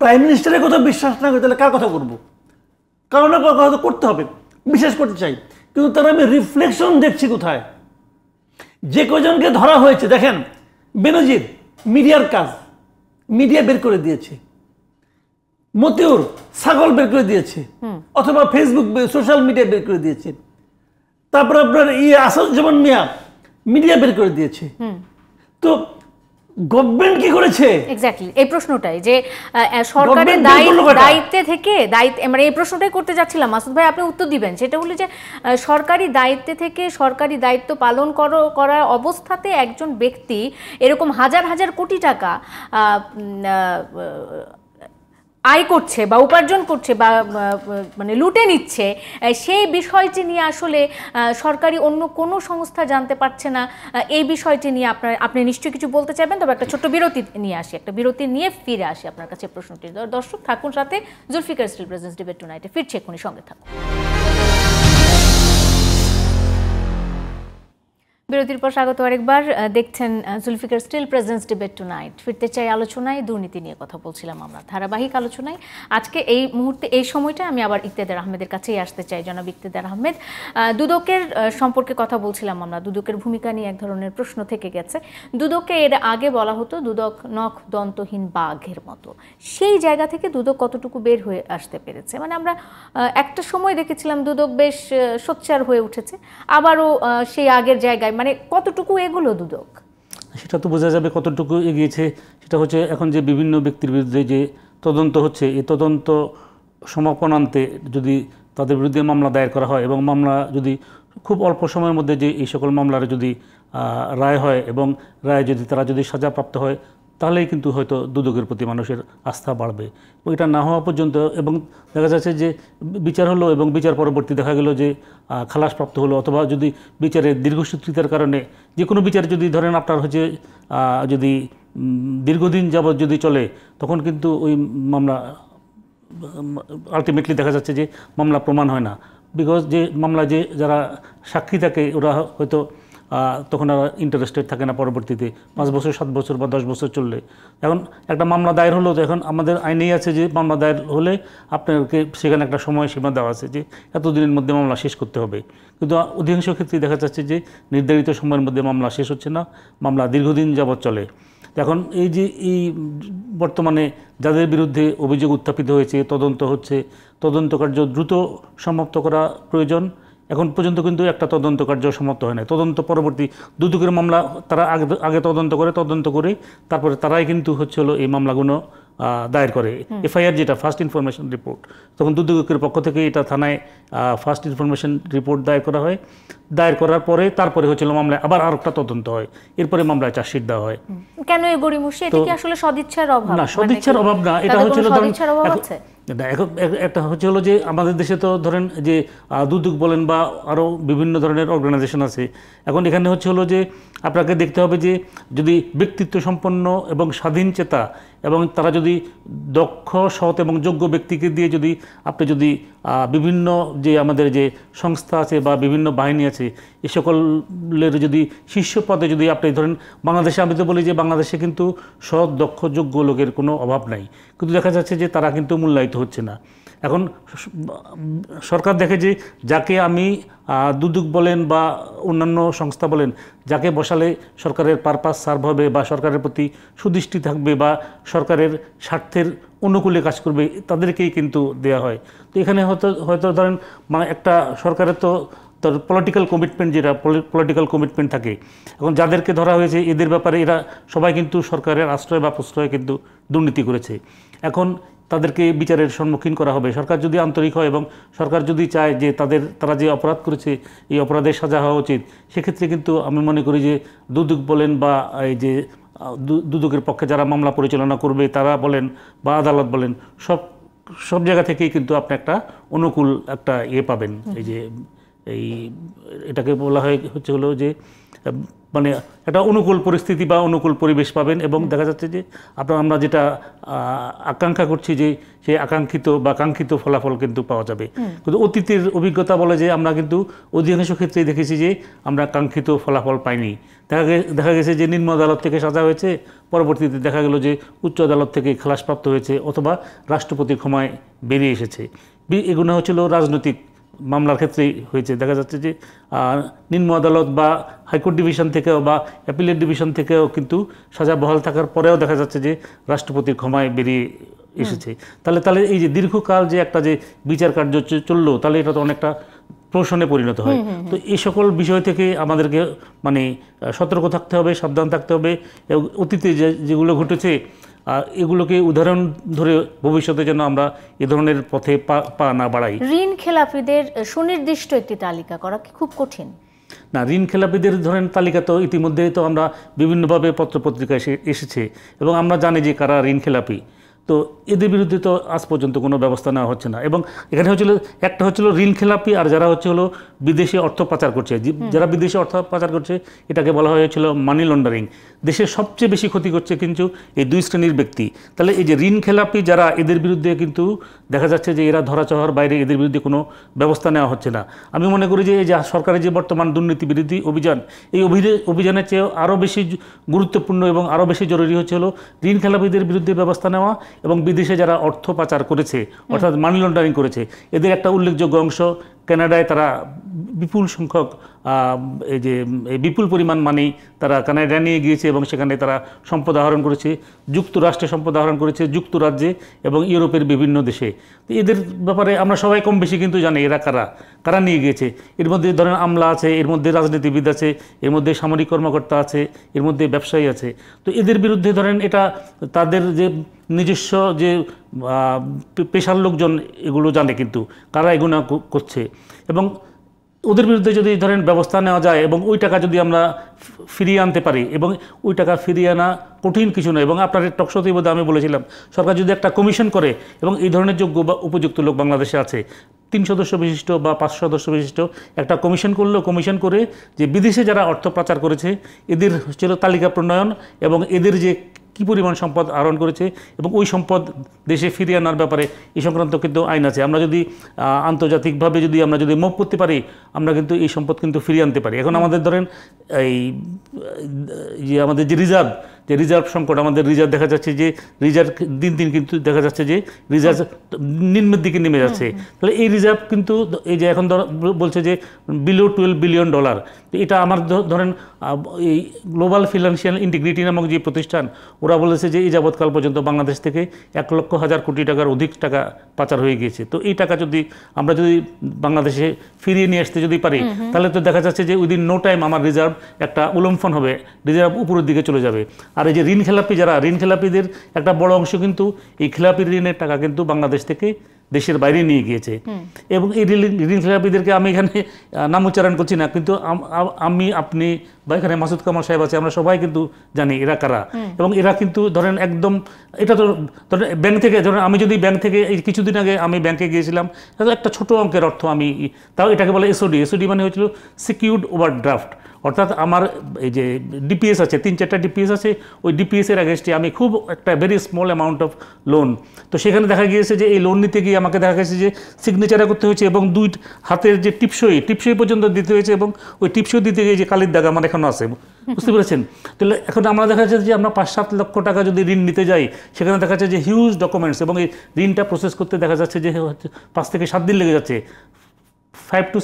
প্রাইম মিনিস্টারের কথা বিশ্বাস না করি তাহলে কার কথা করবো? কারণ কথা তো করতে হবে, বিশ্বাস করতে চাই। কিন্তু তার আমি রিফ্লেকশন দেখছি কোথায়? যে কজনকে ধরা হয়েছে দেখেন, বেনজির মিডিয়ার কাজ, মিডিয়া বের করে দিয়েছে, মতিউর ছাগল বের করে দিয়েছে, অথবা ফেসবুক সোশ্যাল মিডিয়া বের করে দিয়েছে, তারপর আপনার আসাদুজ্জামান মিয়া মিডিয়া বের করে দিয়েছে। তো গভর্নমেন্ট কি করেছে? এক্স্যাক্টলি এই প্রশ্নটাই যে সরকারের দায়িত্বে থেকে মানে এই প্রশ্নটাই করতে যাচ্ছিলাম মাসুদ ভাই, আপনি উত্তর দিবেন। সেটা হলো যে সরকারি দায়িত্বে থেকে সরকারি দায়িত্ব পালন করা অবস্থাতে একজন ব্যক্তি এরকম হাজার হাজার কোটি টাকা আয় করছে বা উপার্জন করছে বা মানে লুটে নিচ্ছে, সেই বিষয়টি নিয়ে আসলে সরকারি অন্য কোনো সংস্থা জানতে পারছে না। এই বিষয়টি নিয়ে আপনি নিশ্চয়ই কিছু বলতে চাইবেন, তবে একটা ছোট্ট বিরতি নিয়ে আসি, একটা বিরতি নিয়ে ফিরে আসি আপনার কাছে প্রশ্নটি। দর্শক থাকুন সাথে, জুলফিকার স্টিল প্রেজেন্টস ডিবেট টুনাইটে ফিরছে, এক্ষুনি সঙ্গে থাকুন। বিরতির পর স্বাগত আরেকবার। দেখছেন Zulfikar still presents debate tonight. ফিরতে চাই আলোচনায়, দুর্নীতি নিয়ে কথা বলছিলাম আমরা, ধারাবাহিক আলোচনায়। আজকে এই মুহূর্তে এই সময়টা আমি আবার ইকতেদার আহমেদের কাছেই আসতে চাই। জনাব ইকতেদার আহমেদ, দুদকের সম্পর্কে কথা বলছিলাম আমরা, দুদকের ভূমিকা নিয়ে এক ধরনের প্রশ্ন থেকে গেছে। দুদককে এর আগে বলা হতো দুদক নখ দন্তহীন বাঘের মতো, সেই জায়গা থেকে দুদক কতটুকু বের হয়ে আসতে পেরেছে? মানে আমরা একটা সময় দেখেছিলাম দুদক বেশ সোচ্চার হয়ে উঠেছে, আবারও সেই আগের জায়গায়, মানে কতটুকু এগুলো দুদক? সেটা তো বোঝা যাবে কতটুকু এগিয়েছে। সেটা হচ্ছে এখন যে বিভিন্ন ব্যক্তির বিরুদ্ধে যে তদন্ত হচ্ছে, এই তদন্ত সমাপন আনতে যদি তাদের বিরুদ্ধে মামলা দায়ের করা হয় এবং মামলা যদি খুব অল্প সময়ের মধ্যে যে এই সকল মামলার যদি রায় হয় এবং রায় যদি তারা যদি সাজাপ্রাপ্ত হয়, তাহলেই কিন্তু হয়তো দুদকের প্রতি মানুষের আস্থা বাড়বে। এটা না হওয়া পর্যন্ত, এবং দেখা যাচ্ছে যে বিচার হলো এবং বিচার পরবর্তী দেখা গেল যে খালাসপ্রাপ্ত হলো, অথবা যদি বিচারের দীর্ঘসূত্রিতার কারণে যে কোনো বিচার যদি ধরেন আপনার হচ্ছে যদি দীর্ঘদিন যাবৎ যদি চলে, তখন কিন্তু ওই মামলা আলটিমেটলি দেখা যাচ্ছে যে মামলা প্রমাণ হয় না। বিকজ যে মামলা যে যারা সাক্ষী থাকে ওরা হয়তো তখন আর ইন্টারেস্টেড থাকে না পরবর্তীতে 5 বছর 7 বছর বা 10 বছর চললে। এখন একটা মামলা দায়ের হলো, তো এখন আমাদের আইনেই আছে যে মামলা দায়ের হলে আপনাকে সেখানে একটা সময়সীমা দেওয়া আছে যে এতদিনের মধ্যে মামলা শেষ করতে হবে। কিন্তু অধিকাংশ ক্ষেত্রে দেখা যাচ্ছে যে নির্ধারিত সময়ের মধ্যে মামলা শেষ হচ্ছে না, মামলা দীর্ঘদিন যাবৎ চলে। এখন এই যে এই বর্তমানে যাদের বিরুদ্ধে অভিযোগ উত্থাপিত হয়েছে, তদন্ত হচ্ছে, তদন্ত কার্য দ্রুত সমাপ্ত করা প্রয়োজন। এখন পর্যন্ত কিন্তু একটা তদন্ত কার্য সমাপ্ত হয় না। তদন্ত পরবর্তী দুদকের মামলা তারা আগে তদন্ত করে তারপরে তারাই কিন্তু হচ্ছে হলো এই মামলাগুলো দায়ের করে। এফআইআর যেটা ফার্স্ট ইনফরমেশন রিপোর্ট, তখন দুদকের পক্ষ থেকে এটা থানায় ফার্স্ট ইনফরমেশন রিপোর্ট দায়ের করা হয়। দায়ের করার পরে তারপরে হচ্ছিল মামলায় আবার আর একটা তদন্ত হয়, এরপরে মামলায় চার্জশিট দেওয়া হয়। কেন এই গড়িমসি? এটা কি আসলে সদিচ্ছার অভাব? না, সদিচ্ছার অভাব না, এটা হচ্ছিল একটা হচ্ছে হলো যে আমাদের দেশে তো ধরেন যে দুদক বলেন বা আরও বিভিন্ন ধরনের অর্গানাইজেশন আছে। এখন এখানে হচ্ছে হলো যে আপনাকে দেখতে হবে যে যদি ব্যক্তিত্ব সম্পন্ন এবং স্বাধীন চেতা এবং তারা যদি দক্ষ, সৎ এবং যোগ্য ব্যক্তিকে দিয়ে যদি আপনি যদি বিভিন্ন যে আমাদের যে সংস্থা আছে বা বিভিন্ন বাহিনী আছে, এ সকলের যদি শীর্ষ পদে যদি আপনি ধরেন, বাংলাদেশে আমি তো বলি যে বাংলাদেশে কিন্তু সৎ, দক্ষ, যোগ্য লোকের কোনো অভাব নাই, কিন্তু দেখা যাচ্ছে যে তারা কিন্তু মূল্যায়িত হচ্ছে না। এখন সরকার দেখে যে যাকে আমি দুদক বলেন বা অন্যান্য সংস্থা বলেন, যাকে বসালে সরকারের পারপাস সার্ভ হবে বা সরকারের প্রতি সুদৃষ্টি থাকবে বা সরকারের স্বার্থের অনুকূলে কাজ করবে, তাদেরকেই কিন্তু দেয়া হয়। তো এখানে হয়তো ধরেন মানে একটা সরকারের তো তার পলিটিক্যাল কমিটমেন্ট, যেটা পলিটিক্যাল কমিটমেন্ট থাকে। এখন যাদেরকে ধরা হয়েছে এদের ব্যাপারে এরা সবাই কিন্তু সরকারের আশ্রয় বা প্রশ্রয় কিন্তু দুর্নীতি করেছে। এখন তাদেরকে বিচারের সম্মুখীন করা হবে। সরকার যদি আন্তরিক হয় এবং সরকার যদি চায় যে তারা যে অপরাধ করেছে এই অপরাধের সাজা হওয়া উচিত, সেক্ষেত্রে কিন্তু আমি মনে করি যে দুদক বলেন বা এই যে দুদকের পক্ষে যারা মামলা পরিচালনা করবে তারা বলেন বা আদালত বলেন, সব জায়গা থেকেই কিন্তু আপনি একটা অনুকূল একটা পাবেন, এই যে এই এটাকে বলা হলো যে মানে একটা অনুকূল পরিস্থিতি বা অনুকূল পরিবেশ পাবেন, এবং দেখা যাচ্ছে যে আমরা যেটা আকাঙ্ক্ষা করছি যে সেই আকাঙ্ক্ষিত বা কাঙ্ক্ষিত ফলাফল কিন্তু পাওয়া যাবে। কিন্তু অতীতের অভিজ্ঞতা বলে যে আমরা কিন্তু অধিকাংশ ক্ষেত্রেই দেখেছি যে আমরা কাঙ্ক্ষিত ফলাফল পাইনি। দেখা গেছে যে নিম্ন আদালত থেকে সাজা হয়েছে, পরবর্তীতে দেখা গেল যে উচ্চ আদালত থেকে খালাসপ্রাপ্ত হয়েছে অথবা রাষ্ট্রপতির ক্ষমায় বেরিয়ে এসেছে। এগুলো হচ্ছিল রাজনৈতিক মামলার ক্ষেত্রেই হয়েছে। দেখা যাচ্ছে যে নিম্ন আদালত বা হাইকোর্ট ডিভিশন থেকেও বা অ্যাপিলেট ডিভিশন থেকেও কিন্তু সাজা বহাল থাকার পরেও দেখা যাচ্ছে যে রাষ্ট্রপতির ক্ষমায় বেরিয়ে এসেছে। তাহলে এই যে দীর্ঘকাল যে একটা যে বিচার কার্য চললো, তাহলে এটা তো অনেকটা প্রশ্নে পরিণত হয়। তো এই সকল বিষয় থেকে আমাদেরকে মানে সতর্ক থাকতে হবে, সাবধান থাকতে হবে। অতীতে যেগুলো ঘটেছে এগুলোকে উদাহরণ ধরে ভবিষ্যতে যেন আমরা এ ধরনের পথে পা না বাড়াই। ঋণ খেলাপিদের সুনির্দিষ্ট একটি তালিকা করা কি খুব কঠিন? না, ঋণ খেলাপিদের ধরেন তালিকা তো ইতিমধ্যে তো আমরা বিভিন্নভাবে পত্রপত্রিকায় এসেছে এবং আমরা জানি যে কারা ঋণ খেলাপি। তো এদের বিরুদ্ধে তো আজ পর্যন্ত কোনো ব্যবস্থা নেওয়া হচ্ছে না। এবং এখানে একটা হচ্ছিল ঋণ খেলাপি, আর যারা হলো বিদেশে অর্থ পাচার করছে। যারা বিদেশে অর্থ পাচার করছে এটাকে বলা হয়েছিল মানি লন্ডারিং। দেশের সবচেয়ে বেশি ক্ষতি করছে কিন্তু এই দুই শ্রেণীর ব্যক্তি। তাহলে এই যে ঋণ খেলাপি যারা, এদের বিরুদ্ধে কিন্তু দেখা যাচ্ছে যে এরা ধরাছোঁয়ার বাইরে, এদের বিরুদ্ধে কোনো ব্যবস্থা নেওয়া হচ্ছে না। আমি মনে করি যে এই যে সরকারের যে বর্তমান দুর্নীতি বিরোধী অভিযান, এই অভিযানের চেয়েও আরও বেশি গুরুত্বপূর্ণ এবং আরও বেশি জরুরি হলো ঋণ খেলাপিদের বিরুদ্ধে ব্যবস্থা নেওয়া এবং বিদেশে যারা অর্থ পাচার করেছে অর্থাৎ মানি লন্ডারিং করেছে এদের একটা উল্লেখযোগ্য অংশ কানাডায় তারা বিপুল সংখ্যক বিপুল পরিমাণ মানি তারা কানাডায় নিয়ে গিয়েছে এবং সেখানে তারা সম্পদ আহরণ করেছে, যুক্তরাষ্ট্রে সম্পদ আহরণ করেছে, যুক্তরাজ্যে এবং ইউরোপের বিভিন্ন দেশে। তো এদের ব্যাপারে আমরা সবাই কম বেশি কিন্তু জানি এরা কারা নিয়ে গিয়েছে। এর মধ্যে ধরেন আমলা আছে, এর মধ্যে রাজনীতিবিদ আছে, এর মধ্যে সামরিক কর্মকর্তা আছে, এর মধ্যে ব্যবসায়ী আছে। তো এদের বিরুদ্ধে ধরেন এটা তাদের যে নিজস্ব যে পেশার লোকজন এগুলো জানে কিন্তু কারা এগুলো করছে, এবং ওদের বিরুদ্ধে যদি ধরেন ব্যবস্থা নেওয়া যায় এবং ওই টাকা যদি আমরা ফিরিয়ে আনতে পারি, এবং ওই টাকা ফিরিয়ে আনা কঠিন কিছু নয়। এবং আপনার টকশোতেই বোধহয় আমি বলেছিলাম সরকার যদি একটা কমিশন করে, এবং এই ধরনের যোগ্য বা উপযুক্ত লোক বাংলাদেশে আছে, 3 সদস্য বিশিষ্ট বা 5 সদস্য বিশিষ্ট একটা কমিশন কমিশন করে যে বিদেশে যারা অর্থ পাচার করেছে এদের ছিল তালিকা প্রণয়ন এবং এদের যে কী পরিমাণ সম্পদ আহরণ করেছে এবং ওই সম্পদ দেশে ফিরিয়ে আনার ব্যাপারে এই সংক্রান্ত কিন্তু আইন আছে। আমরা যদি আন্তর্জাতিকভাবে আমরা যদি মুভ করতে পারি, আমরা কিন্তু এই সম্পদ কিন্তু ফিরিয়ে আনতে পারি। এখন আমাদের ধরেন এই যে আমাদের যে রিজার্ভ সংকট, আমাদের রিজার্ভ দেখা যাচ্ছে যে রিজার্ভ দিন কিন্তু দেখা যাচ্ছে যে রিজার্ভ নিম্নের দিকে নেমে যাচ্ছে। তাহলে এই রিজার্ভ কিন্তু এই যে এখন বলছে যে বিলো $12 বিলিয়ন। তো এটা আমার ধরেন এই গ্লোবাল ফিনান্সিয়াল ইন্টিগ্রিটি নামক যে প্রতিষ্ঠান, ওরা বলেছে যে এই যাবৎকাল পর্যন্ত বাংলাদেশ থেকে 1,00,000 কোটি টাকার অধিক টাকা পাচার হয়ে গিয়েছে। তো এই টাকা আমরা যদি বাংলাদেশে ফিরিয়ে নিয়ে আসতে যদি পারি, তাহলে তো দেখা যাচ্ছে যে উইদিন নো টাইম আমার রিজার্ভ একটা উলম্ফন হবে, রিজার্ভ উপরের দিকে চলে যাবে। আর এই যে ঋণ খেলাপিদের একটা বড় অংশ কিন্তু এই খেলাপি ঋণের টাকা কিন্তু বাংলাদেশ থেকে দেশের বাইরে নিয়ে গিয়েছে। এবং এই ঋণ খেলাপিদেরকে আমি এখানে নাম উচ্চারণ করছি না, কিন্তু আমি আপনি বা এখানে মাসুদ কামাল সাহেব আছে, আমরা সবাই কিন্তু জানি এরা কারা। এবং এরা কিন্তু ধরেন একদম এটা তো ধরেন ব্যাংক থেকে, ধরেন আমি যদি ব্যাংক থেকে এই কিছুদিন আগে আমি ব্যাংকে গিয়েছিলাম, একটা ছোট অঙ্কের অর্থ আমি তাও এটাকে বলে এসওডি মানে হচ্ছিল সিকিউরড ওভারড্রাফট। অর্থাৎ আমার এই যে ডিপিএস আছে, 3-4টা ডিপিএস আছে, ওই ডিপিএসের অ্যাগেন্স্টে আমি খুব একটা very small amount of loan. তো সেখানে দেখা গিয়েছে যে এই লোন নিতে গিয়ে আমাকে দেখা গেছে যে সিগনেচারে করতে হয়েছে এবং 2 হাতের যে টিপসই পর্যন্ত দিতে হয়েছে, এবং ওই টিপসই দিতে গিয়ে যে কালির দাগ আমার এখনও আছে, বুঝতে পেরেছেন? তাহলে এখন আমরা দেখা যাচ্ছে যে আমরা 5-7 লক্ষ টাকা যদি ঋণ নিতে যাই, সেখানে দেখা যাচ্ছে যে হিউজ ডকুমেন্টস, এবং এই ঋণটা প্রসেস করতে দেখা যাচ্ছে যে 5 থেকে 7 দিন লেগে যাচ্ছে। 5 to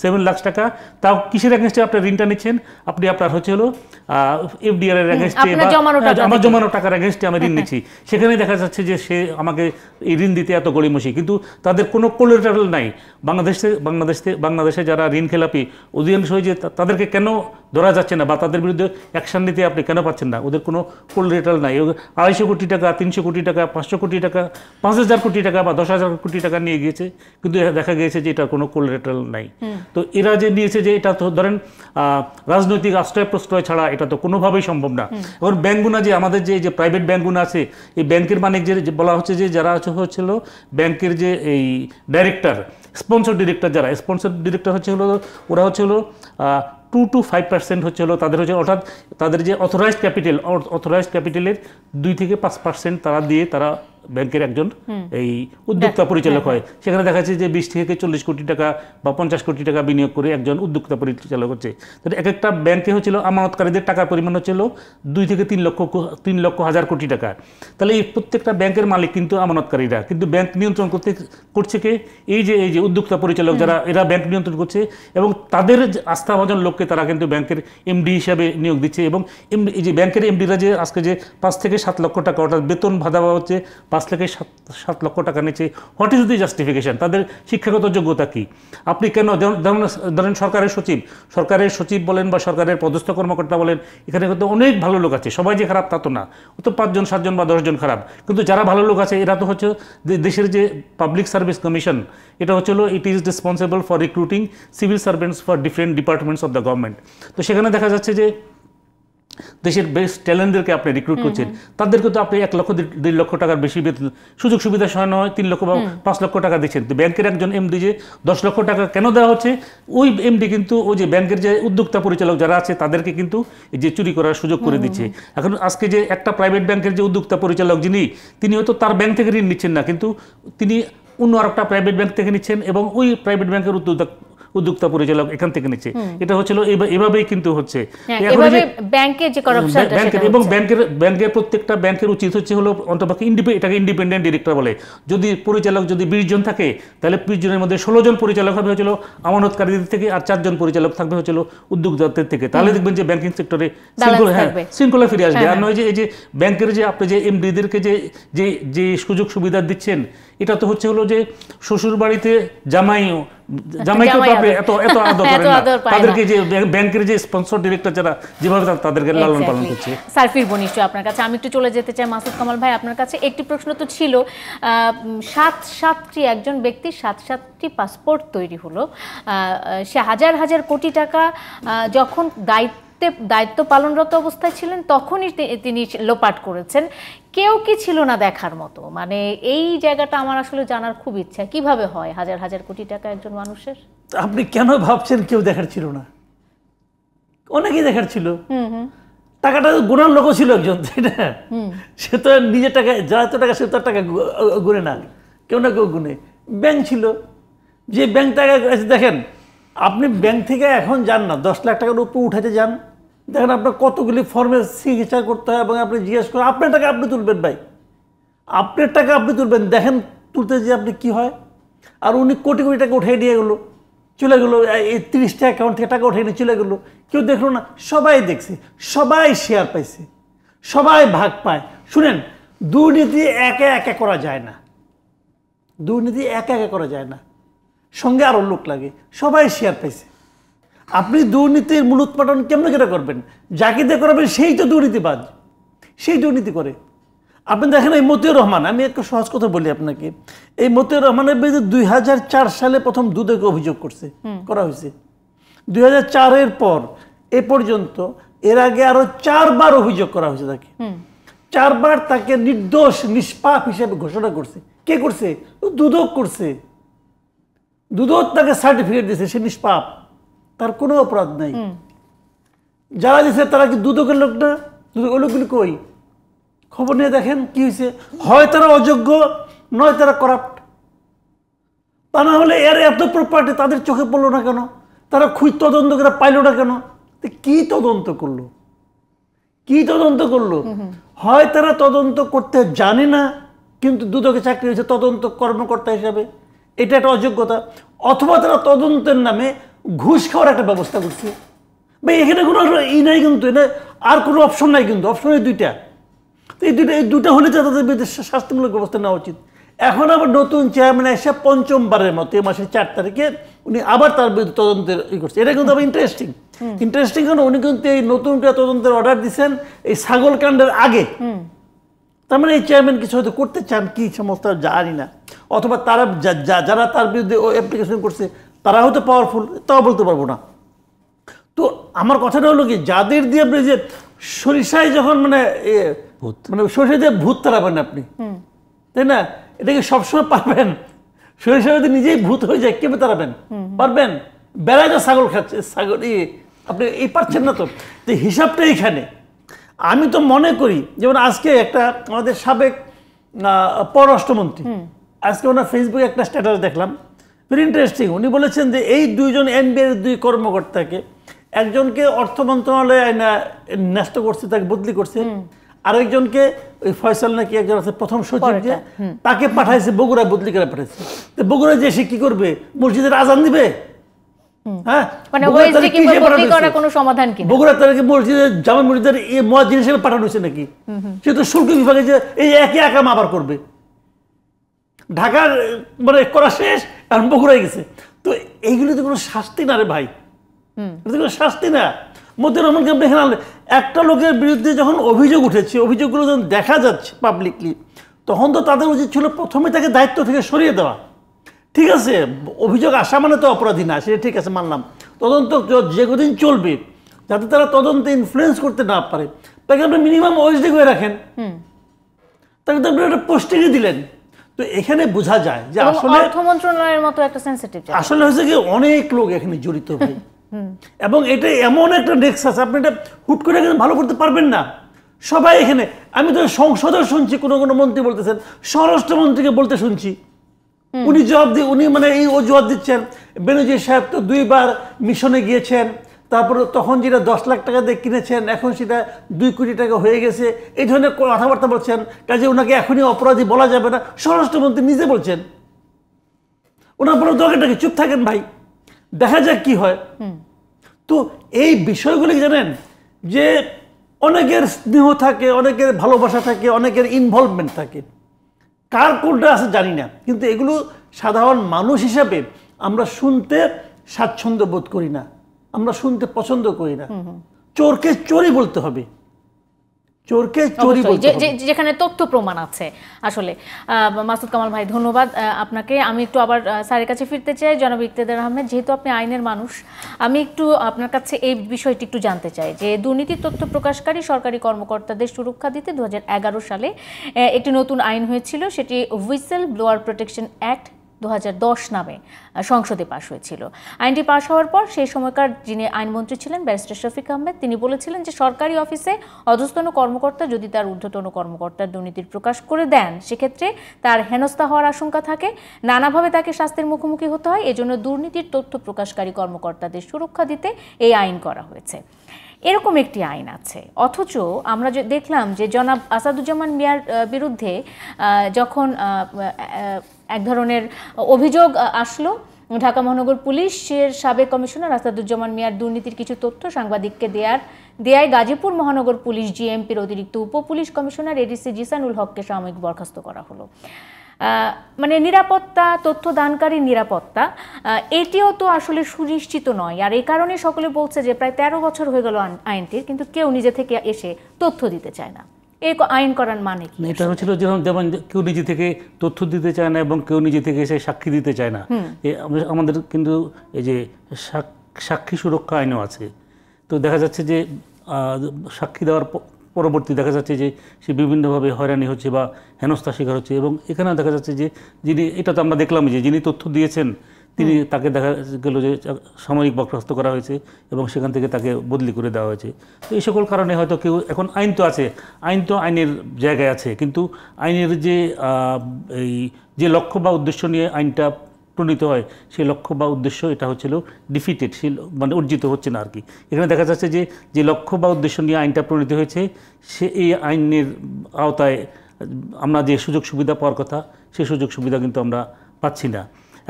7 লাখ টাকা। তাও কিসের অ্যাগেন্স্টে আপনি ঋণটা নিচ্ছেন? আপনি আপনার হলো এফডিআর এর অ্যাগেন্স্টে বা আমার জমানো টাকার অ্যাগেন্স্টে আমি ঋণ নিচ্ছি। সেখানে দেখা যাচ্ছে যে সে আমাকে এই ঋণ দিতে এত গড়িমসি, কিন্তু তাদের কোনো কোলাটেরাল নাই। বাংলাদেশে যারা ঋণ খেলাপি অধিকাংশই যে তাদেরকে কেন ধরা যাচ্ছে না বা তাদের বিরুদ্ধে অ্যাকশন নিতে আপনি কেন পাচ্ছেন না? ওদের কোনো কোলাটেরাল নাই। 250 কোটি টাকা, 300 কোটি টাকা, 500 কোটি টাকা, 5,000 কোটি টাকা বা 10,000 কোটি টাকা নিয়ে গিয়েছে, কিন্তু দেখা গিয়েছে যে এটা কোনো কোলাটেরাল নাই। তো এরা যে নিয়েছে যে এটা তো ধরেন রাজনৈতিক আশ্রয় প্রশ্রয় ছাড়া এটা তো কোনোভাবেই সম্ভব না। এখন ব্যাংকগুলো যে আমাদের যে প্রাইভেট ব্যাংকগুলো আছে, এই ব্যাংকের মালিক যে বলা হচ্ছে যে যারা হচ্ছিল ব্যাংকের যে এই ডাইরেক্টর, স্পন্সর ডিরেক্টর যারা, স্পন্সর ডিরেক্টর হচ্ছে হলো ওরা হচ্ছে হলো 2 to 5% হচ্ছে হলো তাদের হচ্ছে, অর্থাৎ তাদের যে অথরাইজড ক্যাপিটালের 2 থেকে 5% তারা দিয়ে তারা ব্যাংকের একজন এই উদ্যোক্তা পরিচালক হয়। সেখানে দেখা যাচ্ছে যে 20 থেকে 40 কোটি টাকা বা 50 কোটি টাকা বিনিয়োগ করে একজন উদ্যোক্তা পরিচালক হচ্ছে। এক একটা ব্যাংকে হচ্ছিল আমানতকারীদের টাকার পরিমাণ হচ্ছিল 2 থেকে 3 লক্ষ হাজার কোটি টাকা। তাহলে এই প্রত্যেকটা ব্যাংকের মালিক কিন্তু আমানতকারীরা, কিন্তু ব্যাংক নিয়ন্ত্রণ করছে কে? এই যে উদ্যোক্তা পরিচালক যারা, এরা ব্যাংক নিয়ন্ত্রণ করছে এবং তাদের আস্থাভাজন লোককে তারা কিন্তু ব্যাংকের এমডি হিসাবে নিয়োগ দিচ্ছে। এবং এই যে ব্যাংকের এমডিরা যে আজকে যে 5 থেকে 7 লক্ষ টাকা অর্থাৎ বেতন ভাতা হচ্ছে 5 থেকে 7 লক্ষ টাকা নিচ্ছে, হোয়াট ইজ দি জাস্টিফিকেশন? তাদের শিক্ষাগত যোগ্যতা কি? আপনি কেন ধরেন সরকারের সচিব বলেন বা সরকারের পদস্থ কর্মকর্তা বলেন, এখানে কিন্তু অনেক ভালো লোক আছে, সবাই যে খারাপ তা তো না, তো 5 জন 7 জন বা 10 জন খারাপ, কিন্তু যারা ভালো লোক আছে এরা তো হচ্ছে দেশের যে পাবলিক সার্ভিস কমিশন, এটা হচ্ছে হলো it is responsible for recruiting civil servants for different departments of the government. তো সেখানে দেখা যাচ্ছে যে দেশের বেস্ট ট্যালেন্টদেরকে আপনি রিক্রুট করছেন, তাদেরকে তো আপনি 1 লক্ষ 1.5 লক্ষ টাকার বেশি সুযোগ সুবিধা সহ নয় 3 লক্ষ বা 5 লক্ষ টাকা দিচ্ছেন। তো ব্যাংকের একজন এমডি যে 10 লক্ষ টাকা কেন দেওয়া হচ্ছে? ওই এমডি কিন্তু ওই যে ব্যাংকের যে উদ্যোক্তা পরিচালক যারা আছে তাদেরকে কিন্তু এই যে চুরি করার সুযোগ করে দিচ্ছে। এখন আজকে যে একটা প্রাইভেট ব্যাংকের যে উদ্যোক্তা পরিচালক তিনি হয়তো তার ব্যাংক থেকে ঋণ নিচ্ছেন না, কিন্তু তিনি অন্য আরেকটা প্রাইভেট ব্যাংক থেকে নিচ্ছেন এবং ওই প্রাইভেট ব্যাংকের উদ্যোক্তা পরিচালক এখান থেকে নিচ্ছে। এটা হচ্ছিল এভাবেই কিন্তু হচ্ছে এবং ব্যাংকের প্রত্যেকটা ব্যাংকের উচিত হচ্ছে হলো অন্তপক্ষে এটাকে ইন্ডিপেন্ডেন্ট ডিরেক্টর বলে। যদি পরিচালক যদি 20 জন থাকে তাহলে 20 জনের মধ্যে 16 জন পরিচালক হবে হচ্ছিল আমানতকারীদের থেকে আর 4 জন পরিচালক থাকবে হচ্ছিল উদ্যোক্তাদের থেকে। তাহলে দেখবেন যে ব্যাংকিং সেক্টরে শৃঙ্খলা ফিরে আসবে। আর নয় যে এই যে ব্যাংকের যে আপনি যে এমডিদেরকে যে সুযোগ সুবিধা দিচ্ছেন, এটা তো হচ্ছে হলো যে শ্বশুর বাড়িতে জামাইকে এত আদর করেন না, তাদেরকে যে ব্যাংকের যে স্পন্সর ডিরেক্টর যারা যেভাবে তাদেরকে লালন পালন করছে। সার্ফির বনিষ্ঠ আপনার কাছে আমি একটু চলে যেতে চাই। মাসুদ কামাল ভাই, আপনার কাছে একটি প্রশ্ন তো ছিল, 7-7টি একজন ব্যক্তির 7-7টি পাসপোর্ট তৈরি হলো, সে হাজার হাজার কোটি টাকা যখন দায়িত্ব পালনরত অবস্থায় ছিলেন তখনই তিনি লোপাট করেছেন। কেউ কি ছিল না দেখার মতো? মানে এই জায়গাটা আমার আসলে জানার খুব ইচ্ছা, কিভাবে হয় হাজার হাজার কোটি টাকা একজন মানুষের? আপনি কেন ভাবছেন কেউ দেখার ছিল না? অনেকেই দেখার ছিল। টাকাটা গোনার লোকও ছিল একজন, তাই না? সে তো নিজের টাকা, যারা তো টাকা সে তার টাকা গুনে না, কেউ না কেউ গুনে। ব্যাংক ছিল, যে ব্যাংক টাকা দেখেন, আপনি ব্যাংক থেকে এখন যান না 10 লাখ টাকার উপর উঠাতে যান, দেখেন আপনার কতগুলি ফর্মে সিগনেচার করতে হয় এবং আপনি জিজ্ঞেস করেন আপনার টাকা আপনি তুলবেন, ভাই আপনার টাকা আপনি তুলবেন, দেখেন তুলতে যে আপনি কি হয়। আর উনি কোটি কোটি টাকা উঠিয়ে দিয়ে গেলো, চলে গেলো, এই 30টা অ্যাকাউন্ট থেকে টাকা উঠিয়ে নিয়ে চলে গেলো, কেউ দেখলো না? সবাই দেখছে, সবাই শেয়ার পাইছে, সবাই ভাগ পায়। শুনেন, দুর্নীতি একা একা করা যায় না, দুর্নীতি একা একা করা যায় না, সঙ্গে আরও লোক লাগে, সবাই শেয়ার পাইছে। আপনি দুর্নীতির মূলোৎপাটন কেমন করে করবেন? যাকে দিয়ে করাবেন সেই তো দুর্নীতিবাজ, সেই দুর্নীতি করে। আপনি দেখেন এই মতিউর রহমান, আমি একটা সহজ কথা বলি আপনাকে, এই মতিউর রহমানের বিরুদ্ধে 2004 সালে প্রথম দুদকে অভিযোগ করা হয়েছে। 2004-এর পর এ পর্যন্ত এর আগে আরো 4 বার অভিযোগ করা হয়েছে তাকে। 4 বার তাকে নির্দোষ নিষ্পাপ হিসেবে ঘোষণা করছে। কে করছে? দুদক করছে। দুদক তাকে সার্টিফিকেট দিয়েছে সে নিষ্পাপ, তার কোনো অপরাধ নাই। যারা দিয়েছে তারা কি দুদকের লোক না? দুদকের লোকগুলি কই? খবর নিয়ে দেখেন কি হয়েছে। হয় তারা অযোগ্য, নয় তারা করাপ্ট। তা না হলে এর এত প্রপার্টি তাদের চোখে পড়লো না কেন? তারা তদন্ত করে পাইল না কেন? কি তদন্ত করলো? কি তদন্ত করলো? হয় তারা তদন্ত করতে জানে না, কিন্তু দুদকে চাকরি হয়েছে তদন্ত কর্মকর্তা হিসাবে, এটা একটা অযোগ্যতা। অথবা তারা তদন্তের নামে ঘুষ খাওয়ার একটা ব্যবস্থা করছে। ভাই এখানে কোনো নাই, কিন্তু এটা আর কোনো অপশন নাই, কিন্তু অপশন এই দুইটা। এই দুটা হলে তো তাদের বিরুদ্ধে শাস্তিমূলক ব্যবস্থা নেওয়া উচিত। এখন আবার নতুন চেয়ারম্যান এসে 5মবারের মতো এই মাসের 4 তারিখে উনি আবার তার বিরুদ্ধে তদন্তের করছে। এটা কিন্তু আবার ইন্টারেস্টিং কারণ উনি কিন্তু এই নতুন তদন্তের অর্ডার দিচ্ছেন এই ছাগল কাণ্ডের আগে। তার মানে এই চেয়ারম্যান কিছু হয়তো করতে চান, কি সমস্ত জানি না। অথবা তারা যারা তার বিরুদ্ধে অ্যাপ্লিকেশন করছে তারা হয়তো পাওয়ারফুল, তাও বলতে পারবো না। তো আমার কথাটা হলো কি, যাদের দিয়ে আপনি যে সরিষায় যখন মানে সরিষায় দিয়ে ভূত তাড়াবেন আপনি, তাই না? এটাকে সবসময় পারবেন? শরীর সাহেব নিজেই ভূত হয়ে যায়, কেমন তাড়াবেন? পারবেন? বেড়ায় তো ছাগল খাচ্ছে, ছাগল আপনি এই পারছেন না তো। তো হিসাবটা এইখানে। আমি তো মনে করি যেমন আজকে একটা আমাদের সাবেক পররাষ্ট্রমন্ত্রী, আজকে ওনার ফেসবুকে একটা স্ট্যাটাস দেখলাম, ভেরি ইন্টারেস্টিং। উনি বলেছেন যে এই দুইজন এনবিআর 2 কর্মকর্তাকে, একজনকে অর্থ মন্ত্রণালয়ে ন্যস্ত করছে, তাকে বদলি করছে, আরেকজনকে ওই ফয়সাল নাকি একজন আছে প্রথম সচিব, যে তাকে পাঠাইছে বগুড়া, বদলি করে পাঠাইছে। তো বগুড়া যে সে কি করবে? মসজিদের আজান দিবে? হ্যাঁ, মানে ওএসডি কিংবা বদলি করা কোনো সমাধান কি? বগুড়া তাকে মসজিদের, জামা মসজিদের মুয়াজ্জিন হিসেবে পাঠানো হয়েছে নাকি? সে তো শুল্ক বিভাগে যে এই একই আকাম আবার করবে। ঢাকার মানে করা শেষ, এখন বগুড়ায় গেছে। তো এইগুলো তো কোনো শাস্তি না রে ভাই, এটা কোনো শাস্তি না। মতিউর রহমানকে আপনি এখানে আনলেন, একটা লোকের বিরুদ্ধে যখন অভিযোগ উঠেছে, অভিযোগগুলো যখন দেখা যাচ্ছে পাবলিকলি, তখন তো তাদের উচিত ছিল প্রথমে তাকে দায়িত্ব থেকে সরিয়ে দেওয়া। ঠিক আছে, অভিযোগ আসা মানে তো অপরাধী না, সেটা ঠিক আছে, মানলাম। তদন্ত যে কদিন চলবে, যাতে তারা তদন্তে ইনফ্লুয়েন্স করতে না পারে, তাকে আপনি মিনিমাম ওএসডি করে রাখেন, তাকে তো আপনি একটা পোস্টিংই দিলেন। তো এখানে বোঝা যায় যে আসলে অর্থ মন্ত্রণালয়ের মতো একটা সেনসিটিভ জায়গা, আসলে হচ্ছে কি অনেক লোক এখানে জড়িত ভাই। এবং এটা এমন একটা নেক্সাস, আপনি এটা হুট করে এখানে ভালো করতে পারবেন না। সবাই এখানে, আমি তো সংসদেও শুনছি কোনো কোনো মন্ত্রী বলতেছেন, স্বরাষ্ট্রমন্ত্রীকে বলতে শুনছি, উনি জবাব দিয়ে, উনি মানে এই জবাব দিচ্ছেন, বেনজির সাহেব তো 2 বার মিশনে গিয়েছেন, তারপরে তখন যেটা 10 লাখ টাকা দিয়ে কিনেছেন, এখন সেটা 2 কোটি টাকা হয়ে গেছে, এই ধরনের কথাবার্তা বলছেন। কাজে ওনাকে এখনই অপরাধী বলা যাবে না, স্বরাষ্ট্রমন্ত্রী নিজে বলছেন। ওনার বড় দরকারটাকে, চুপ থাকেন ভাই, দেখা যাক কি হয়। তো এই বিষয়গুলি জানেন যে অনেকের স্নেহ থাকে, অনেকের ভালোবাসা থাকে, অনেকের ইনভলভমেন্ট থাকে, কার কোনটা আছে জানি না, কিন্তু এগুলো সাধারণ মানুষ হিসাবে আমরা শুনতে স্বাচ্ছন্দ্য বোধ করি না, আমরা শুনতে পছন্দ করি না। চোরকে চোরই বলতে হবে, চোরকে চোরই বলতে হবে, যেখানে তথ্য প্রমাণ আছে। আসলে মাসুদ কামাল ভাই, ধন্যবাদ আপনাকে। আমি একটু আবার স্যারের কাছে ফিরতে চাই। জনাব ইকতেদার আহমেদ, যেহেতু আপনি আইনের মানুষ, আমি একটু আপনার কাছে এই বিষয়টি একটু জানতে চাই যে দুর্নীতির তথ্য প্রকাশকারী সরকারি কর্মকর্তাদের সুরক্ষা দিতে 2011 সালে একটি নতুন আইন হয়েছিল, সেটি হুইসেল ব্লোয়ার প্রোটেকশন অ্যাক্ট 2010 নামে সংসদে পাশ হয়েছিল। আইনটি পাশ হওয়ার পর সেই সময়কার যিনি আইনমন্ত্রী ছিলেন ব্যারিস্টার শফিক আহমেদ, তিনি বলেছিলেন যে সরকারি অফিসে অধস্তন কর্মকর্তা যদি তার ঊর্ধ্বতন কর্মকর্তার দুর্নীতির প্রকাশ করে দেন, সেক্ষেত্রে তার হেনস্থা হওয়ার আশঙ্কা থাকে, নানাভাবে তাকে শাস্তির মুখোমুখি হতে হয়। এজন্য দুর্নীতির তথ্য প্রকাশকারী কর্মকর্তাদের সুরক্ষা দিতে এই আইন করা হয়েছে। এরকম একটি আইন আছে, অথচ আমরা দেখলাম যে জনাব আসাদুজ্জামান মিয়ার বিরুদ্ধে যখন এক ধরনের অভিযোগ আসলো, ঢাকা মহানগর পুলিশের সাবেক কমিশনার আসাদুজ্জামান মিয়ার দুর্নীতির কিছু তথ্য সাংবাদিককে দেয়ায় গাজীপুর মহানগর পুলিশ জিএমপির অতিরিক্ত উপপুলিশ কমিশনার এডিসি জিসানুল হককে সাময়িক বরখাস্ত করা হলো। মানে নিরাপত্তা, তথ্য দানকারীর নিরাপত্তা, এটিও তো আসলে সুনিশ্চিত নয়। আর এই কারণে সকলে বলছে যে প্রায় 13 বছর হয়ে গেল আইনটির, কিন্তু কেউ নিজে থেকে এসে তথ্য দিতে চায় না। এই আইন করার মানে কি? এটা হচ্ছিল যেমন কেউ নিজে থেকে তথ্য দিতে চায় না এবং কেউ নিজে থেকে এসে সাক্ষী দিতে চায় না। আমাদের কিন্তু এই যে সাক্ষী সুরক্ষা আইনও আছে। তো দেখা যাচ্ছে যে সাক্ষী দেওয়ার পরবর্তী দেখা যাচ্ছে যে সে বিভিন্নভাবে হয়রানি হচ্ছে বা হেনস্থা শিকার হচ্ছে। এবং এখানে দেখা যাচ্ছে যে যিনি, এটা তো আমরা দেখলাম যে যিনি তথ্য দিয়েছেন তিনি, তাকে দেখা গেল যে সাময়িক বরখাস্ত করা হয়েছে এবং সেখান থেকে তাকে বদলি করে দেওয়া হয়েছে। তো এই সকল কারণে হয়তো কেউ, এখন আইন তো আছে, আইন তো আইনের জায়গায় আছে, কিন্তু আইনের যে লক্ষ্য বা উদ্দেশ্য নিয়ে আইনটা প্রণীত হয়, সেই লক্ষ্য বা উদ্দেশ্য এটা হচ্ছিল ডিফিটেড, মানে অর্জিত হচ্ছে না আর কি। এখানে দেখা যাচ্ছে যে লক্ষ্য বা উদ্দেশ্য নিয়ে আইনটা প্রণীত হয়েছে, সে এই আইনের আওতায় আমরা যে সুযোগ সুবিধা পাওয়ার কথা, সেই সুযোগ সুবিধা কিন্তু আমরা পাচ্ছি না।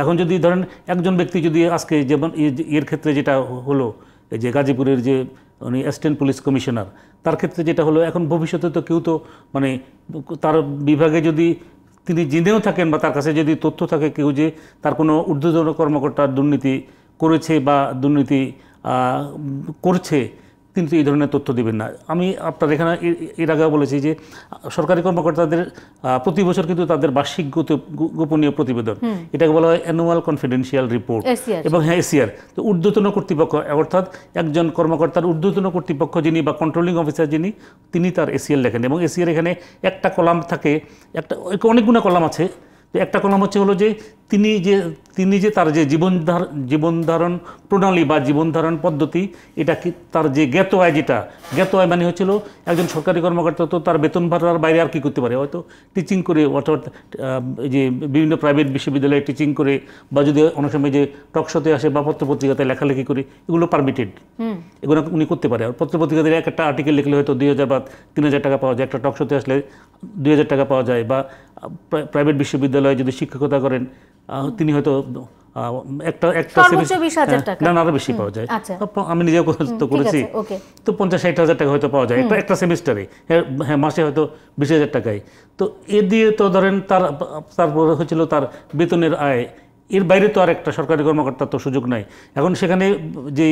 এখন যদি ধরেন একজন ব্যক্তি যদি আজকে, যেমন এর ক্ষেত্রে যেটা হলো, এই যে গাজীপুরের যে উনি অ্যাসিস্ট্যান্ট পুলিশ কমিশনার, তার ক্ষেত্রে যেটা হলো, এখন ভবিষ্যতে তো কেউ তো মানে তার বিভাগে যদি তিনি জেনেও থাকেন বা তার কাছে যদি তথ্য থাকে কেউ যে তার কোনো ঊর্ধ্বতন কর্মকর্তার দুর্নীতি করেছে বা দুর্নীতি করছে, কিন্তু এই ধরনের তথ্য দেবেন না। আমি আপনার এখানে এর আগেও বলেছি যে সরকারি কর্মকর্তাদের প্রতি বছর কিন্তু তাদের বার্ষিক গোপনীয় প্রতিবেদন, এটাকে বলা হয় অ্যানুয়াল কনফিডেন্সিয়াল রিপোর্ট, এবং হ্যাঁ এসিআর। তো ঊর্ধ্বতন কর্তৃপক্ষ, অর্থাৎ একজন কর্মকর্তার ঊর্ধ্বতন কর্তৃপক্ষ যিনি বা কন্ট্রোলিং অফিসার যিনি, তিনি তার এসিআর লেখেন। এবং এসিআর এখানে একটা কলাম থাকে, অনেকগুলো কলাম আছে, তো একটা কলাম হচ্ছে হলো যে তিনি যে তার যে জীবনধারণ প্রণালী বা জীবনধারণ পদ্ধতি, এটা কি তার যে জ্ঞাত আয়, যেটা জ্ঞাত আয় মানে হচ্ছিল একজন সরকারি কর্মকর্তা তো তার বেতন ভাড়ার বাইরে আর কি করতে পারে, হয়তো টিচিং করে অথবা যে বিভিন্ন প্রাইভেট বিশ্ববিদ্যালয়ে টিচিং করে, বা যদি অনেক সময় যে টকশোতে আসে বা পত্রপত্রিকাতে লেখালেখি করে, এগুলো পারমিটেড, এগুলো উনি করতে পারে। আর পত্রপত্রিকাতে একটা আর্টিকেল লিখলে হয়তো 2000 বা 3000 টাকা পাওয়া যায়, একটা টকশোতে আসলে 2000 টাকা পাওয়া যায়, বা প্রাইভেট বিশ্ববিদ্যালয়ে যদি শিক্ষকতা করেন তিনি হয়তো একটা না আরো বেশি পাওয়া যায়। আমি নিজেও তো করেছি, তো 50-60 হাজার টাকা হয়তো পাওয়া যায় একটা সেমিস্টারে, হ্যাঁ মাসে হয়তো 20,000 টাকায়। তো এ দিয়ে তো ধরেন তারপর হচ্ছিল তার বেতনের আয়, এর বাইরে তো আর একটা সরকারি কর্মকর্তার তো সুযোগ নাই। এখন সেখানে যে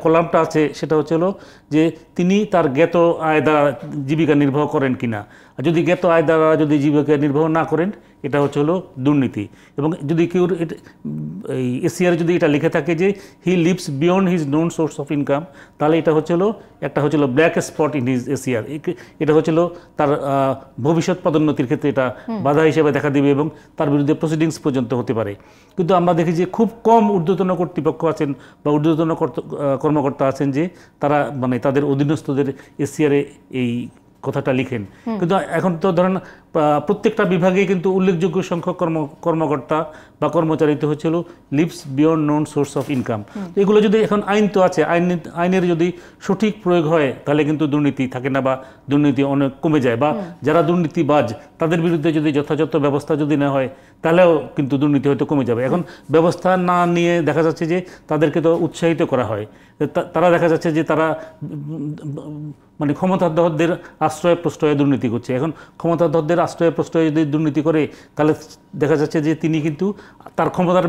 কলামটা আছে সেটা হচ্ছে হলো যে তিনি তার জ্ঞাত আয় দ্বারা জীবিকা নির্বাহ করেন কিনা। আর যদি জ্ঞাত আয় দ্বারা যদি জীবিকা নির্বাহ না করেন, এটা হচ্ছে হলো দুর্নীতি। এবং যদি কেউ এই এসিআর যদি এটা লিখে থাকে যে he lives beyond his known source of income, তাহলে এটা হচ্ছে হলো একটা হচ্ছে হলো black spot in his ACR. এটা হচ্ছে হলো তার ভবিষ্যৎ পদোন্নতির ক্ষেত্রে এটা বাধা হিসেবে দেখা দিবে এবং তার বিরুদ্ধে প্রসিডিংস পর্যন্ত হতে পারে। কিন্তু আমরা দেখি যে খুব কম ঊর্ধ্বতন কর্তৃপক্ষ আছেন বা ঊর্ধ্বতন কর্মকর্তা আছেন যে তারা মানে তাদের অধীনস্থদের এসিআরে এই কথাটা লিখেন। কিন্তু এখন তো ধরেন প্রত্যেকটা বিভাগে কিন্তু উল্লেখযোগ্য সংখ্যক কর্মকর্তা বা কর্মচারী তো হচ্ছিল lives beyond known source of income. এগুলো যদি এখন আইন তো আছে, আইনের যদি সঠিক প্রয়োগ হয় তাহলে কিন্তু দুর্নীতি থাকে না বা দুর্নীতি অনেক কমে যায়, বা যারা দুর্নীতিবাজ তাদের বিরুদ্ধে যদি যথাযথ ব্যবস্থা যদি না হয় তাহলেও কিন্তু দুর্নীতি হয়তো কমে যাবে। এখন ব্যবস্থা না নিয়ে দেখা যাচ্ছে যে তাদেরকে তো উৎসাহিত করা হয়, তারা দেখা যাচ্ছে যে তারা মানে ক্ষমতাধরদের আশ্রয় প্রশ্রয়ে দুর্নীতি করছে। এখন ক্ষমতাধরদের আশ্রয় প্রশ্রয়ে যদি দুর্নীতি করে তাহলে দেখা যাচ্ছে যে তিনি কিন্তু তার ক্ষমতার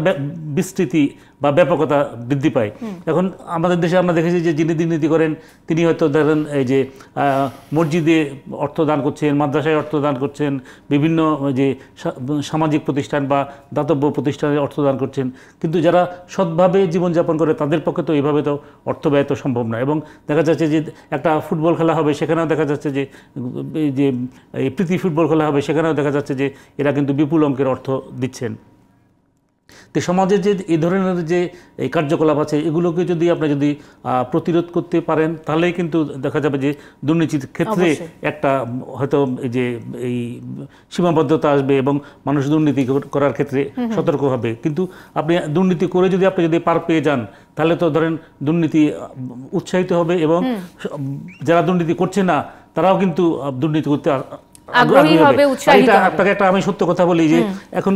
বিস্তৃতি বা ব্যাপকতা বৃদ্ধি পায়। এখন আমাদের দেশে আমরা দেখেছি যে যিনি দুর্নীতি করেন তিনি হয়তো ধরেন এই যে মসজিদে অর্থ দান করছেন, মাদ্রাসায় অর্থ দান করছেন, বিভিন্ন যে সামাজিক প্রতিষ্ঠান বা দাতব্য প্রতিষ্ঠানে অর্থ দান করছেন, কিন্তু যারা সৎভাবে জীবনযাপন করে তাদের পক্ষে তো এইভাবে তো অর্থ ব্যয় তো সম্ভব না। এবং দেখা যাচ্ছে যে একটা ফুটবল খেলা হবে, সেখানেও দেখা যাচ্ছে যে এই প্রীতি ফুটবল খেলা হবে, সেখানেও দেখা যাচ্ছে যে এরা কিন্তু বিপুল অঙ্কের অর্থ দিচ্ছেন। তো সমাজে যে এই ধরনের যে এই কার্যকলাপ আছে এগুলোকে যদি আপনি যদি প্রতিরোধ করতে পারেন তাহলেই কিন্তু দেখা যাবে যে দুর্নীতির ক্ষেত্রে একটা হয়তো এই যে এই সীমাবদ্ধতা আসবে এবং মানুষ দুর্নীতি করার ক্ষেত্রে সতর্ক হবে। কিন্তু আপনি দুর্নীতি করে যদি আপনি পার পেয়ে যান তাহলে তো ধরেন দুর্নীতি উৎসাহিত হবে এবং যারা দুর্নীতি করছে না তারাও কিন্তু দুর্নীতি করতে আগ্রহী হবে, উৎসাহিত হবে। আপনাকে একটা আমি সত্য কথা বলি যে এখন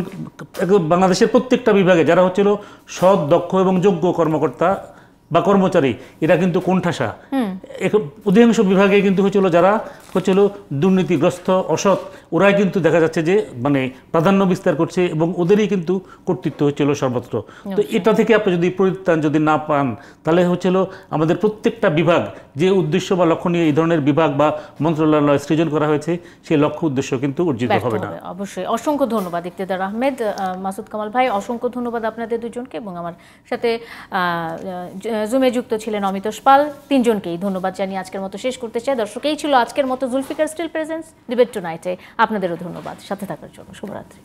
বাংলাদেশের প্রত্যেকটা বিভাগে যারা হচ্ছিল সৎ, দক্ষ এবং যোগ্য কর্মকর্তা বা কর্মচারী এরা কিন্তু কোণঠাসা। অধিকাংশ বিভাগে কিন্তু হচ্ছিল যারা হচ্ছিল দুর্নীতিগ্রস্ত, অসৎ, ওরাই কিন্তু দেখা যাচ্ছে যে মানে প্রাধান্য বিস্তার করছে এবং ওদেরই কিন্তু কর্তৃত্ব হচ্ছিল সর্বত্র। তো এটা থেকে আপনি যদি পরিত্রাণ যদি না পান তাহলে হচ্ছিল আমাদের প্রত্যেকটা বিভাগ যে উদ্দেশ্য বা লক্ষ্য নিয়ে এই ধরনের বিভাগ বা মন্ত্রণালয় সৃজন করা হয়েছে সেই লক্ষ্য উদ্দেশ্য কিন্তু অর্জিত হবে না। অবশ্যই। অসংখ্য ধন্যবাদ ইকতেদার আহমেদ, মাসুদ কামাল ভাই, অসংখ্য ধন্যবাদ আপনাদের দুজনকে এবং আমার সাথে জুমে যুক্ত ছিলেন অমিতোষ পাল, তিনজনকেই ধন্যবাদ জানিয়ে আজকের মতো শেষ করতে চাই। দর্শক, এই ছিল আজকের মতো জুলফিকার স্টিল প্রেজেন্টস ডিবেট টুনাইটে। আপনাদেরও ধন্যবাদ সাথে থাকার জন্য। শুভরাত্রি।